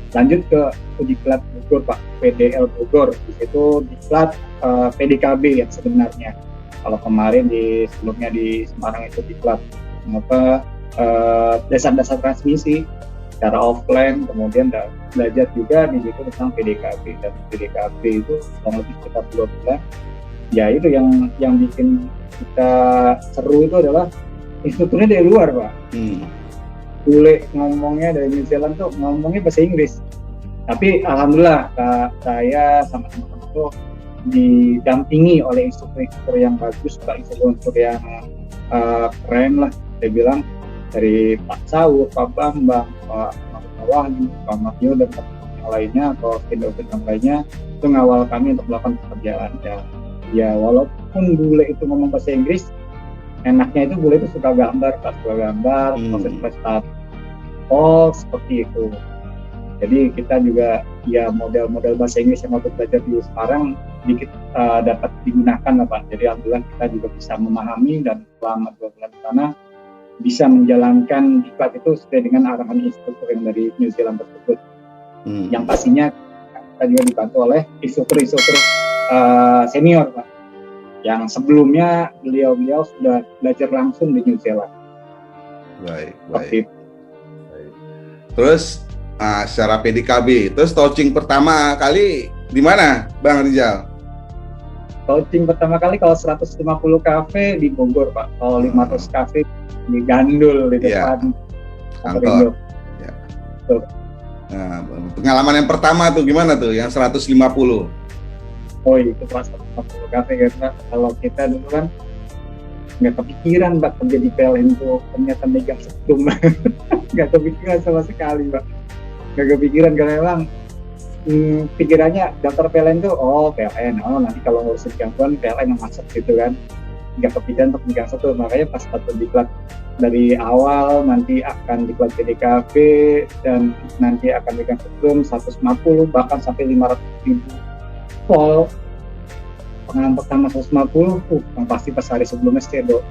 lanjut ke diklat Bogor Pak, PDL Bogor. Di situ diklat PDKB yang sebenarnya. Kalau kemarin sebelumnya di Semarang itu diklat dasar-dasar transmisi secara offline, kemudian belajar juga di situ tentang PDKB. Dan PDKB itu kurang lebih sekitar 2 bulan. Ya itu yang bikin kita seru itu adalah instrukturnya dari luar Pak. bule ngomongnya dari New Zealand tuh ngomongnya bahasa Inggris. Tapi alhamdulillah saya sama teman-teman tuh didampingi oleh instruktur yang bagus, instruktur yang keren lah. Saya bilang dari Pak Saud, Pak Bambang, Pak Wahyu, Pak Mario dan teman-teman yang lainnya atau tim-tim yang lainnya itu ngawal kami untuk melakukan pekerjaan. Ya walaupun bule itu ngomong bahasa Inggris, enaknya itu bule itu suka gambar, proses prestasi, seperti itu. Jadi kita juga ya model-model bahasa Inggris yang waktu belajar di sekarang dikit dapat digunakan lah Pak. Jadi alhamdulillah kita juga bisa memahami dan selama 2 bulan di sana bisa menjalankan diklat itu sesuai dengan arahan instruktur yang dari New Zealand tersebut. Yang pastinya kita juga dibantu oleh instruktur senior Pak. Yang sebelumnya beliau sudah belajar langsung di New Zealand. Baik. Terus secara PDKB, terus touching pertama kali di mana, Bang Rizal? Touching pertama kali kalau 150 kafe di Bogor, Pak. Kalau 500 kafe di Gandul di depan kantor. Ya. Nah, pengalaman yang pertama tuh gimana tuh, yang 150? Oh itu Pak, 150 kafe karena kalau kita dulu kan nggak kepikiran Pak kerja di PLN itu ternyata megang setrum. Nggak kepikiran sama sekali Pak. Nggak kepikiran karena memang pikirannya daftar PLN tuh PLN, nanti kalau ngurusin gangguan PLN yang masuk gitu kan. Nggak kepikiran untuk megang setrum, makanya pas satu diklat dari awal nanti akan diklat PDKB dan nanti akan megang setrum 150 bahkan sampai 500.000 volt. Pengalaman pertama 150, yang pasti pas hari sebelumnya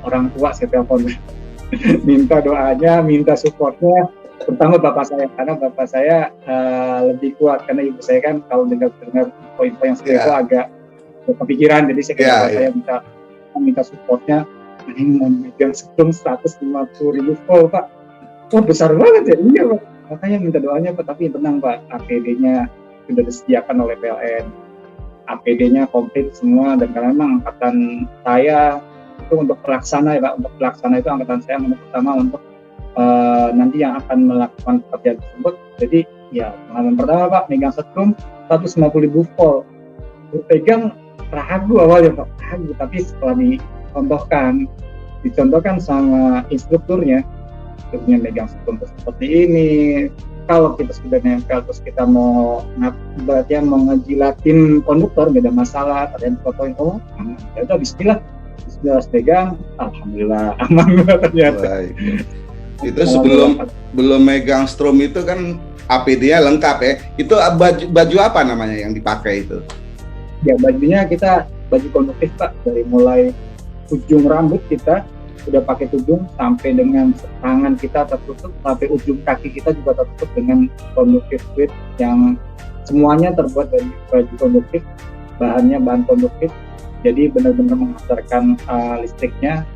orang tua saya telepon minta doanya, minta supportnya. Pertama bapak saya, karena bapak saya lebih kuat karena ibu saya kan kalau dengar info-info yang seperti itu agak kepikiran, jadi saya kira saya minta supportnya. Ini mau megang setrum 150.000 volt Pak, besar banget ya. Iya Pak, makanya minta doanya Pak. Tapi tenang Pak, APD-nya sudah disediakan oleh PLN, APD-nya komplit semua, dan karena memang angkatan saya itu untuk pelaksana ya Pak, untuk pelaksana itu angkatan saya yang pertama untuk nanti yang akan melakukan pekerjaan tersebut. Jadi ya pengalaman pertama Pak megang setrum 150.000 volt, pegang ragu awalnya Pak, tapi setelah dicontohkan sama instrukturnya megang setrum seperti ini. Kalau kita sudah nempel terus kita mau ngejilatin konduktor, beda masalah, ada yang fotoin, ya udah bismillah pegang, alhamdulillah aman ternyata. Baik. Itu belum megang strom itu kan APD-nya lengkap ya. Itu baju apa namanya yang dipakai itu? Ya bajunya kita baju konduktif Pak, dari mulai ujung rambut kita sudah pakai tudung sampai dengan tangan kita tertutup, sampai ujung kaki kita juga tertutup dengan konduktif tweed yang semuanya terbuat dari baju konduktif, bahannya bahan konduktif, jadi benar-benar menghantarkan listriknya.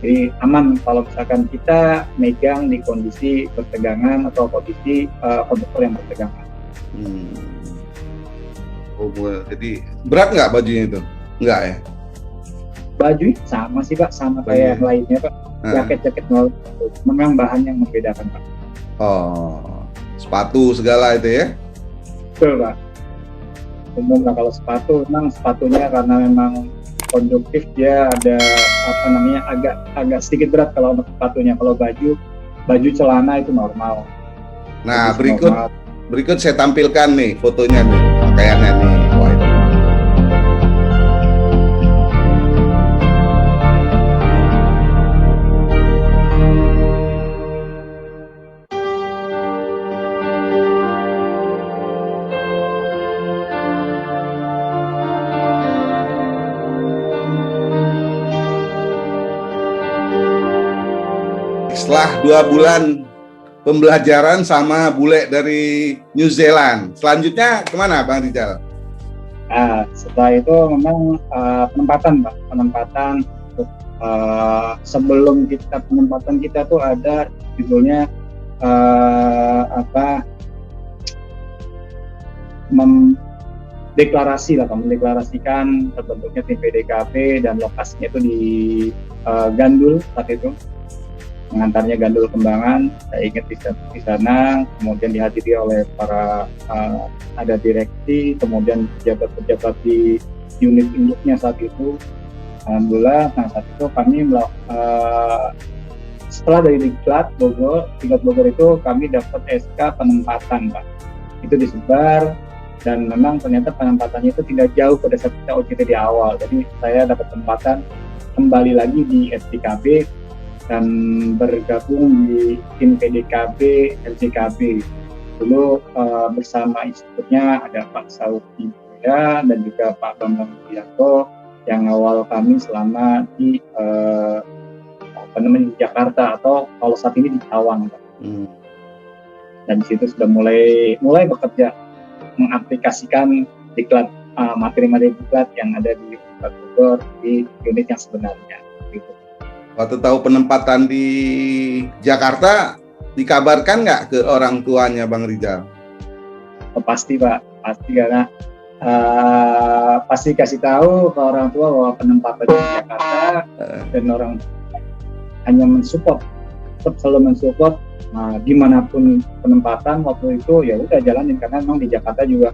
Jadi aman kalau misalkan kita megang di kondisi bertegangan atau kondisi konduktor yang bertegangan. Jadi berat nggak bajunya itu? Enggak ya? Baju sama sih Pak, sama kayak yang lainnya Pak. Jaket memang bahan yang membedakan Pak. Sepatu segala itu ya? Betul Pak. Umum lah kalau sepatu, memang sepatunya karena memang konduktif dia ada agak sedikit berat kalau untuk sepatunya. Kalau baju celana itu normal. Nah berikut saya tampilkan nih fotonya nih, pakaiannya nih. Wah, itu. Setelah 2 bulan pembelajaran sama bule dari New Zealand, selanjutnya kemana Bang Rizal? Setelah itu memang penempatan Pak, sebelum penempatan kita tuh ada judulnya mendeklarasikan terbentuknya tim PDKB dan lokasinya itu di Gandul saat itu. pengantarnya Gandul Kembangan. Saya ingat di sana, kemudian dihadiri oleh para ada direksi, kemudian pejabat-pejabat di unit induknya saat itu. Alhamdulillah, nah saat itu kami setelah dari Diklat Bogor itu kami dapat SK penempatan, Pak. Itu disebar, dan memang ternyata penempatannya itu tidak jauh pada saat kita OJT di awal. Jadi saya dapat tempatan kembali lagi di FTKB dan bergabung di tim PDKB LJKB. Dulu bersama institutnya ada Pak Sauki Buya dan juga Pak Bambang Wiyanto yang awal kami selama di di Jakarta, atau kalau saat ini di Tawang, Pak. Dan di situ sudah mulai bekerja mengaplikasikan diklat materi-materi diklat yang ada di Universitas Bogor di unit yang sebenarnya. Gitu. Waktu tahu penempatan di Jakarta, dikabarkan nggak ke orang tuanya Bang Rizal? Oh, pasti, Pak, pasti, karena pasti kasih tahu ke orang tua bahwa penempatan di Jakarta, dan orang hanya mensupport, tetap selalu mensupport. Gimana pun penempatan waktu itu ya udah jalanin, karena memang di Jakarta juga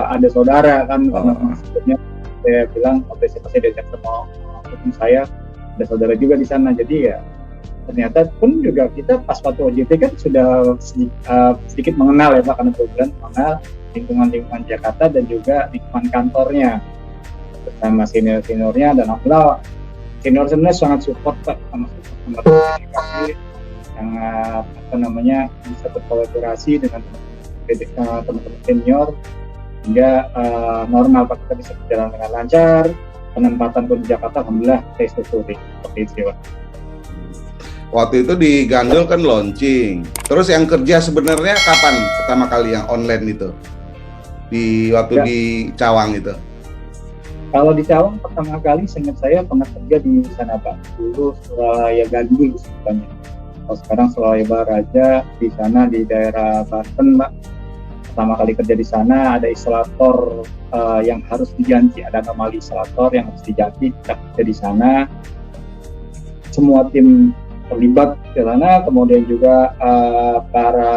ada saudara kan, karena maksudnya saya bilang waktu saya diajak sama hukum saya, ada saudara juga di sana. Jadi ya ternyata pun juga kita pas waktu OJT kan sudah sedikit mengenal ya Pak, karena kebetulan mengenal lingkungan Jakarta dan juga lingkungan kantornya bersama seniornya, dan alhamdulillah senior sebenarnya sangat support Pak, sama kami sangat bisa berkolaborasi dengan teman-teman senior hingga normal Pak, kita bisa berjalan dengan lancar. Penempatan pun di Jakarta alhamdulillah terstruktur seperti itu Pak. Waktu itu di Gandul kan launching. Terus yang kerja sebenarnya kapan pertama kali yang online itu? Di Cawang itu? Kalau di Cawang pertama kali seingat saya pernah kerja di sana Pak. Dulu Suralaya Gandul sebenarnya. Kalau sekarang Suralaya Baraja di sana di daerah Banten Pak. Pertama kali kerja di sana ada instalator yang harus diganti, ada anomali instalator yang harus diganti, kita kerja di sana. Semua tim terlibat di sana, kemudian juga para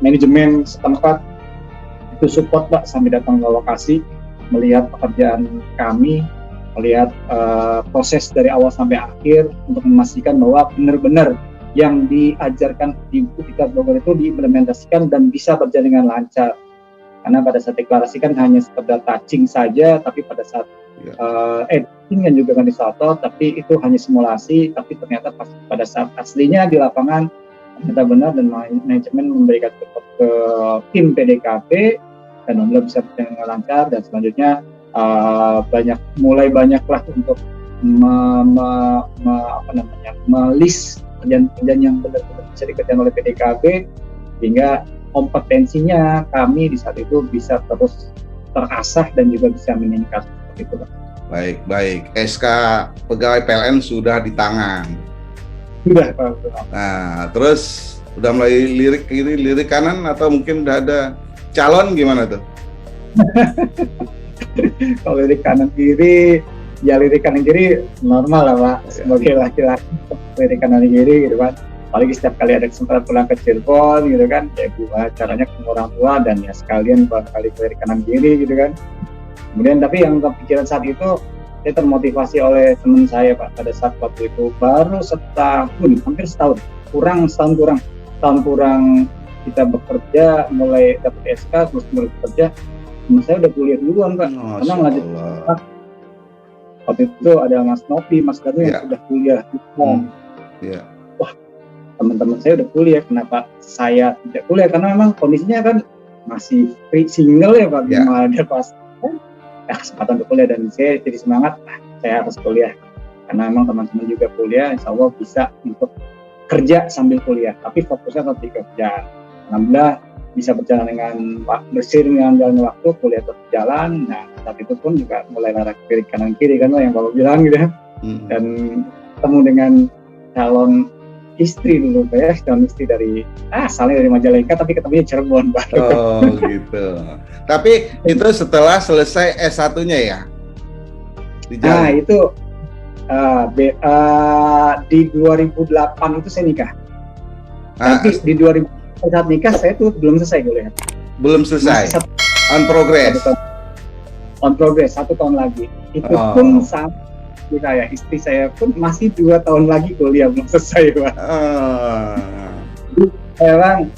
manajemen setempat itu support Pak sampai datang ke lokasi, melihat pekerjaan kami, melihat proses dari awal sampai akhir untuk memastikan bahwa benar-benar yang diajarkan di Universitas Bogor itu diimplementasikan dan bisa berjalan dengan lancar. Karena pada saat deklarasi kan hanya sekedar touching saja, tapi pada saat editing yang juga administrator, tapi itu hanya simulasi, tapi ternyata pada saat aslinya di lapangan ternyata benar, dan manajemen memberikan support ke tim PDKB dan alhamdulillah bisa berjalan dengan lancar. Dan selanjutnya mulai banyaklah untuk melist kerjaan yang benar-benar bisa dikerjakan oleh PDKB, sehingga kompetensinya kami di saat itu bisa terus terasah dan juga bisa meningkat seperti itu Pak. Baik. SK pegawai PLN sudah di tangan. Sudah Pak. Nah, terus udah mulai lirik kiri, lirik kanan, atau mungkin udah ada calon, gimana tuh? Kalau lirik kanan kiri, ya lirik kanan kiri normal lah Pak, sebagai laki-laki lirik kanan kiri gitu kan. Apalagi setiap kali ada kesempatan pulang ke Cirebon gitu kan, ya gimana caranya ketemu orang tua, dan ya sekalian kali lirik kanan kiri gitu kan. Kemudian tapi yang kepikiran saat itu, saya termotivasi oleh teman saya Pak, pada saat waktu itu baru hampir setahun kurang kita bekerja, mulai dapat SK, terus mulai bekerja. Teman saya udah kuliah duluan Pak, karena melanjutkan waktu itu ada Mas Nopi, Mas Ganu yang sudah kuliah. Wah, teman-teman saya udah kuliah, kenapa saya tidak kuliah? Karena memang kondisinya kan masih single ya Pak, belum ada kesempatan untuk kuliah, dan saya jadi semangat, saya harus kuliah. Karena memang teman-teman juga kuliah, insya Allah bisa untuk kerja sambil kuliah, tapi fokusnya tetap di kerjaan. Alhamdulillah bisa berjalan berseiring dengan jalan waktu, kuliah tetap jalan. Nah, saat itu pun juga mulai larak kiri kanan kiri kan yang Bapak bilang gitu ya. Dan ketemu dengan calon istri dulu ya, calon istri dari asalnya dari Majalengka tapi ketemunya Cirebon Pak. Oh gitu. Tapi itu setelah selesai S1-nya ya? Nah, itu Di 2008 itu saya nikah. Tapi di 2000 saat nikah saya tuh belum selesai kuliah. Belum selesai. On progress. On progress 1 tahun lagi. Itu pun sama saya, istri saya pun masih 2 tahun lagi kuliah belum selesai, Pak. Memang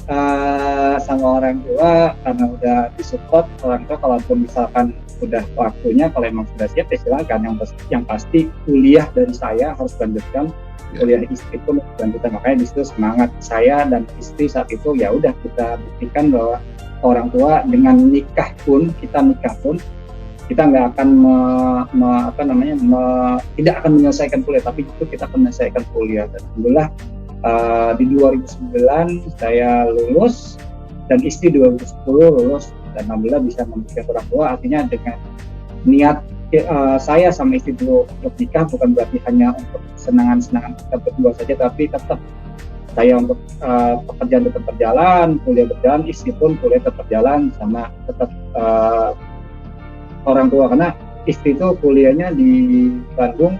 sama orang tua karena udah disupport orang tua, kalaupun misalkan udah waktunya, kalau emang sudah siap ya silakan. Yang pasti kuliah dari saya harus lanjutkan, kuliah istri pun lanjutkan. Makanya di situ semangat saya dan istri saat itu ya udah kita buktikan bahwa orang tua dengan nikah pun kita nggak akan tidak akan menyelesaikan kuliah, tapi itu kita akan menyelesaikan kuliah. Dan alhamdulillah di 2009 saya lulus dan istri 2010 lulus, dan alhamdulillah bisa membuktikan orang tua. Artinya dengan niat saya sama istri dulu untuk nikah bukan berarti hanya untuk senangan-senangan kita berdua saja, tapi tetap saya untuk pekerjaan tetap berjalan, kuliah berjalan, istri pun kuliah tetap berjalan, sama tetap orang tua, karena istri itu kuliahnya di Bandung,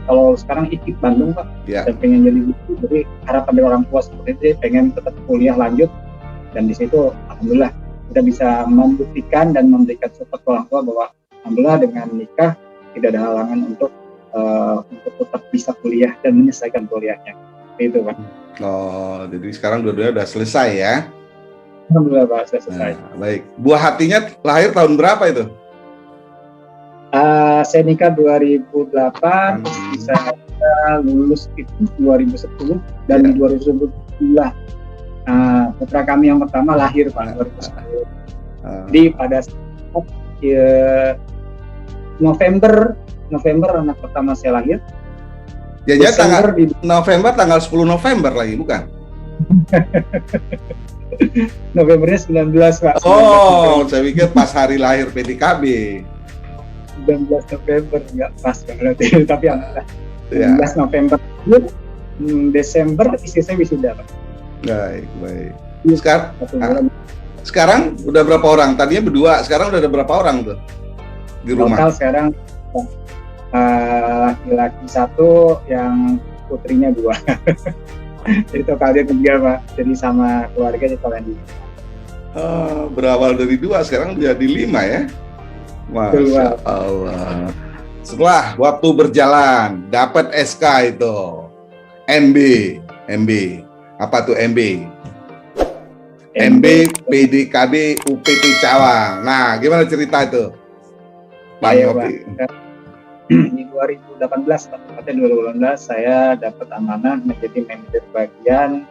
kalau sekarang IKIP Bandung, Pak, dan pengen jadi guru. Jadi harapan dari orang tua seperti itu, pengen tetap kuliah lanjut, dan di situ alhamdulillah kita bisa membuktikan dan memberikan support ke orang tua bahwa alhamdulillah dengan nikah tidak ada halangan untuk tetap bisa kuliah dan menyelesaikan kuliahnya. Itu, Pak. Oh, jadi sekarang dua-duanya udah selesai ya? Alhamdulillah, Pak, sudah selesai. Baik. Buah hatinya lahir tahun berapa itu? Saya nikah 2008, saya lulus itu 2010, dan di 2010 putra kami yang pertama lahir, Pak, 2010. Jadi pada saat November anak pertama saya lahir. Ya, November tanggal 10 November lagi, bukan? Novembernya 19, Pak. Saya pikir pas hari lahir PDKB. 19 November, nggak pas banget. Tapi alhamdulillah 19 November. Desember istri saya wisuda, Pak. Baik. Sekarang udah berapa orang? Tadinya berdua, sekarang udah ada berapa orang tuh di rumah? Total sekarang laki-laki 1, yang putrinya 2. Jadi totalnya 3, Pak. Jadi sama keluarga totalnya 2. Berawal dari 2, sekarang jadi 5 ya? Masya Allah. Setelah waktu berjalan, dapat SK itu, MB. Apa tuh MB? MB PDKB UPT Cawang. Nah, gimana cerita itu? Pak Yopi. Di 2018, tepatnya 2018, saya dapat amanah menjadi manajer bagian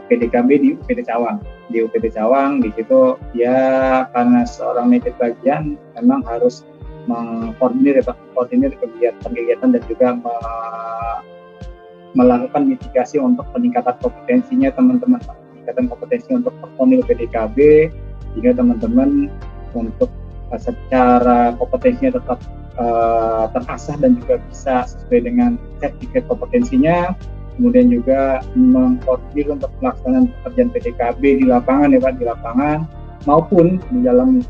PDKB di UPT Cawang. Di UPT Cawang, di situ ya karena seorang manajer bagian memang harus mengkoordinir kegiatan dan juga melakukan mitigasi untuk peningkatan kompetensinya teman-teman, peningkatan kompetensi untuk personil PDKB, sehingga teman-teman untuk secara kompetensinya tetap terasah dan juga bisa sesuai dengan sertifikat kompetensinya. Kemudian juga mengkoordinir untuk pelaksanaan pekerjaan PDKB di lapangan, ya Pak, di lapangan maupun di dalam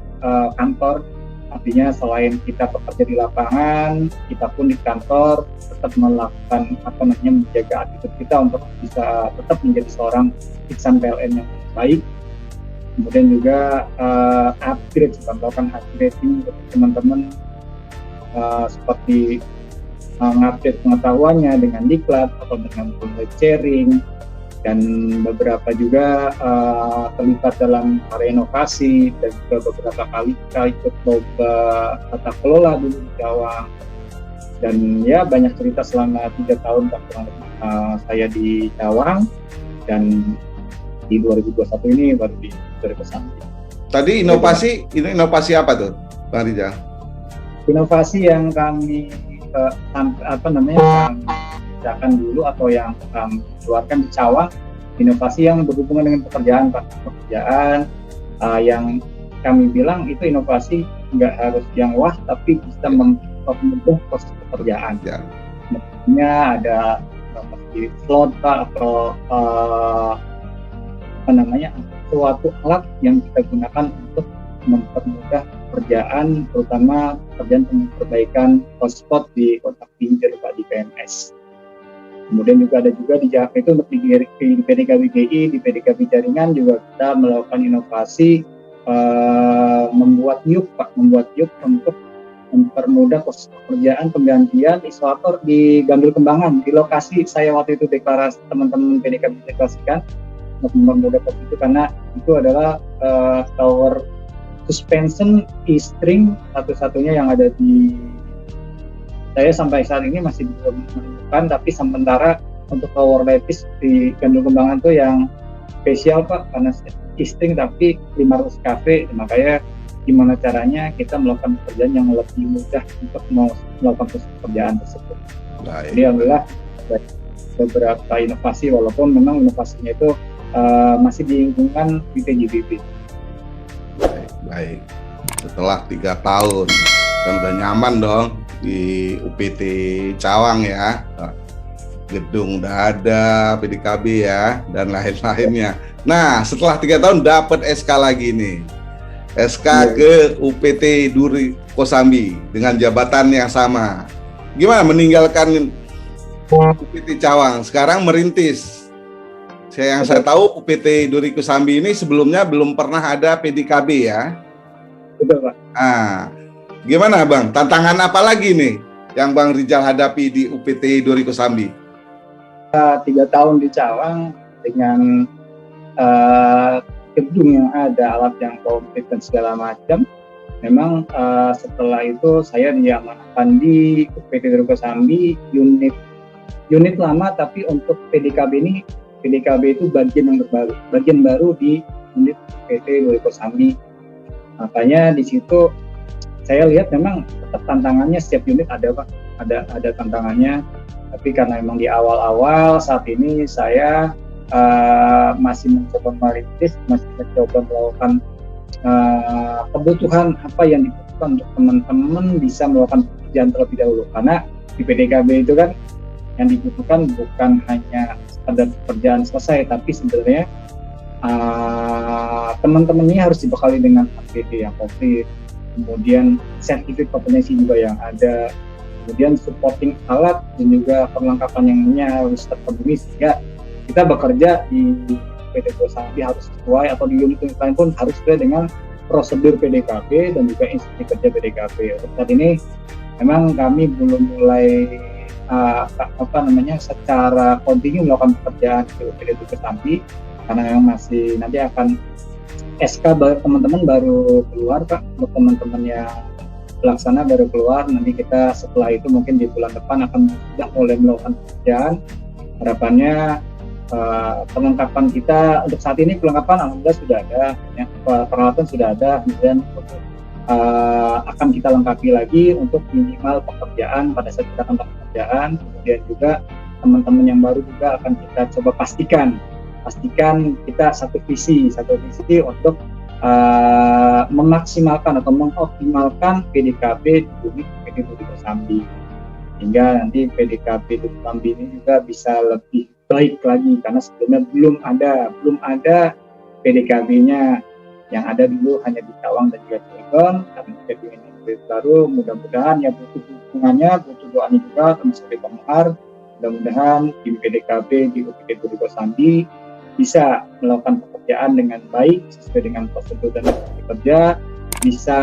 kantor. Artinya selain kita bekerja di lapangan, kita pun di kantor tetap melakukan menjaga attitude kita untuk bisa tetap menjadi seorang insan PLN yang baik. Kemudian juga melakukan upgrading untuk teman-teman seperti mengupdate pengetahuannya dengan diklat atau dengan sharing, dan beberapa juga terlibat dalam area inovasi, dan juga beberapa kali kita ikut lomba tata kelola dulu di Cawang. Dan ya banyak cerita selama 3 tahun saya di Cawang, dan di 2021 ini baru berkesanti. Tadi inovasi apa tuh, Bang Rizal? Inovasi yang kami kerjakan dulu atau yang keluarkan di Cawang, inovasi yang berhubungan dengan pekerjaan, Pak. Pekerjaan yang kami bilang itu inovasi nggak harus yang wah, tapi bisa mempermudah proses pekerjaan. Misalnya ada seperti slot, Pak, atau suatu alat yang kita gunakan untuk mempermudah pekerjaan, terutama pekerjaan perbaikan hotspot di Kota Pinjer Pak, di PMS. Kemudian juga ada juga di Jakarta itu untuk di PDKB GI, di PDKB jaringan juga kita melakukan inovasi membuat yuk untuk mempermudah proses pekerjaan penggantian isolator di Gandul Kembangan, di lokasi saya waktu itu deklarasi, teman-teman PDKB deklarasikan untuk mempermudah proses itu, karena itu adalah tower suspension e-string satu-satunya yang ada di saya sampai saat ini masih belum menemukan, tapi sementara untuk tower lepis di Gandul Kembangan itu yang spesial Pak, karena e-string tapi 500 kV, makanya gimana caranya kita melakukan pekerjaan yang lebih mudah untuk melakukan pekerjaan tersebut. Baik. Jadi alhamdulillah beberapa inovasi, walaupun memang inovasinya itu masih di lingkungan BPJBB. Baik. Setelah 3 tahun kan udah nyaman dong di UPT Cawang ya, gedung udah ada, PDKB ya, dan lain-lainnya. Nah, setelah 3 tahun dapat SK lagi nih, SK ke UPT Duri Kosambi dengan jabatan yang sama. Gimana meninggalkan UPT Cawang, sekarang merintis? Yang saya tahu UPT Duri Kosambi ini sebelumnya belum pernah ada PDKB ya. Betul Pak. Gimana Bang? Tantangan apa lagi nih yang Bang Rijal hadapi di UPT Duri Kosambi? 3 tahun di Cawang dengan gedung yang ada, alat yang komplit dan segala macam. Memang setelah itu saya diamanahkan di UPT Duri Kosambi unit lama, tapi untuk PDKB ini, PDKB itu bagian baru di unit UPT Duri Kosambi. Makanya di situ saya lihat memang tetap tantangannya, setiap unit ada Pak, ada tantangannya. Tapi karena memang di awal-awal saat ini saya masih mencoba merintis, masih mencoba melakukan kebutuhan apa yang dibutuhkan untuk teman-teman bisa melakukan pekerjaan terlebih dahulu. Karena di PDKB itu kan yang dibutuhkan bukan hanya sekedar pekerjaan selesai, tapi sebenarnya teman-teman ini harus dibekali dengan APD yang komplit, kemudian sertifikat kompetensi juga yang ada, kemudian supporting alat dan juga perlengkapan yang harus terpenuhi, sehingga kita bekerja di PT Kosambi harus sesuai, atau di unit lain pun harus sesuai dengan prosedur PDKB dan juga instruksi kerja PDKB. Untuk saat ini memang kami belum mulai secara kontinu melakukan pekerjaan di PT Kosambi, karena memang masih nanti akan SK teman-teman baru keluar Pak, untuk teman-teman yang pelaksana baru keluar. Nanti kita setelah itu mungkin di bulan depan akan sudah mulai melakukan pekerjaan. Harapannya perlengkapan kita untuk saat ini, perlengkapan alhamdulillah sudah ada, ya, peralatan sudah ada, kemudian akan kita lengkapi lagi untuk minimal pekerjaan pada saat kita akan pekerjaan. Kemudian juga teman-teman yang baru juga akan kita coba pastikan kita satu visi untuk memaksimalkan atau mengoptimalkan PDKB di unit PT Duri Kosambi, hingga nanti PDKB Duri Kosambi ini juga bisa lebih baik lagi, karena sebelumnya belum ada PDKB-nya. Yang ada dulu hanya di Cawang dan juga Cilegon. Karena jadi ini baru, mudah-mudahan ya butuh dukungannya, butuh doanya juga termasuk di Pemahar. Mudah-mudahan tim PDKB di UPT Duri Kosambi bisa melakukan pekerjaan dengan baik sesuai dengan prosedur dan instruksi kerja, bisa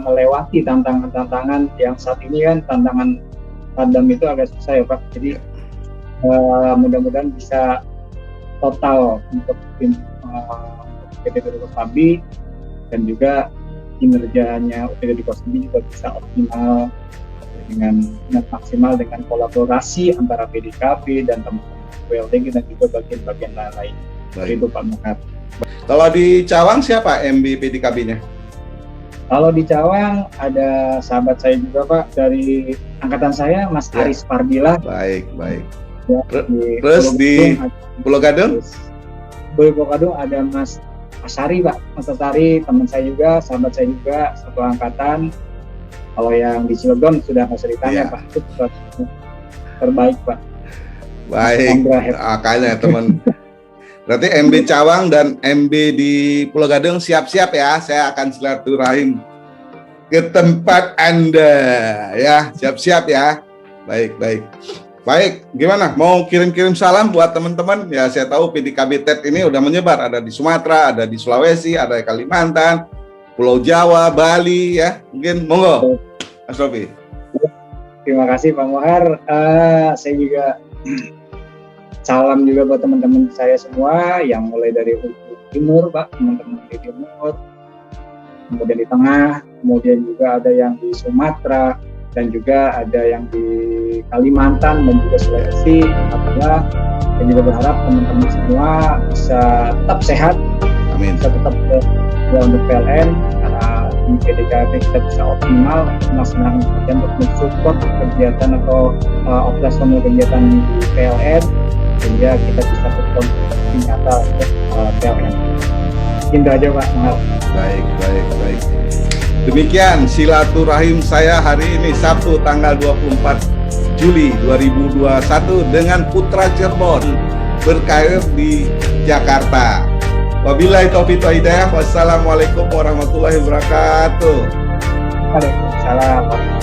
melewati tantangan-tantangan yang saat ini kan tantangan padam itu agak susah ya Pak. Jadi mudah-mudahan bisa total untuk tim UPT Duri Kosambi, dan juga kinerjanya UPT Duri Kosambi juga bisa optimal dengan maksimal dengan kolaborasi antara PDKB dan teman-teman WLTG dan juga bagian-bagian lain. Itu Pak Muhammad. Kalau di Cawang siapa MB PDKB-nya? Kalau di Cawang ada sahabat saya juga Pak, dari angkatan saya, Mas Aris Fardila. Baik. Ya, Terus di Pulau Gadung? Pulau Gadung ada Mas Asari Pak, Mas Asari teman saya juga, sahabat saya juga, satu angkatan. Kalau yang di Cilegon sudah nggak usah ditanya Pak, itu terbaik Pak. Baik, makanya Berarti MB Cawang dan MB di Pulau Gadung siap-siap ya. Saya akan silaturahim ke tempat Anda ya. Siap-siap ya. Baik, gimana? Mau kirim-kirim salam buat teman-teman? Ya, saya tahu PDKB TED ini udah menyebar. Ada di Sumatera, ada di Sulawesi, ada di Kalimantan, Pulau Jawa, Bali ya. Mungkin monggo, Mas Rofi. Terima kasih Pak Mohar. Saya juga salam juga buat teman-teman saya semua yang mulai dari timur, Pak, teman-teman di timur, kemudian di tengah, kemudian juga ada yang di Sumatera, dan juga ada yang di Kalimantan dan juga Sulawesi. Alhamdulillah, saya juga berharap teman-teman semua bisa tetap sehat, Amin. bisa tetap untuk PLN, karena di PDKB kita bisa optimal melaksanakan kerja untuk mensupport kegiatan atau operasional kegiatan di PLN, sehingga kita bisa berkontribusi nyata untuk PLN. Itu aja Pak. Baik. Demikian silaturahim saya hari ini Sabtu tanggal 24 Juli 2021 dengan Putra Cirebon berkarir di Jakarta. Wabillahi taufiq wal hidayah. Wassalamualaikum warahmatullahi wabarakatuh. Waalaikumsalam.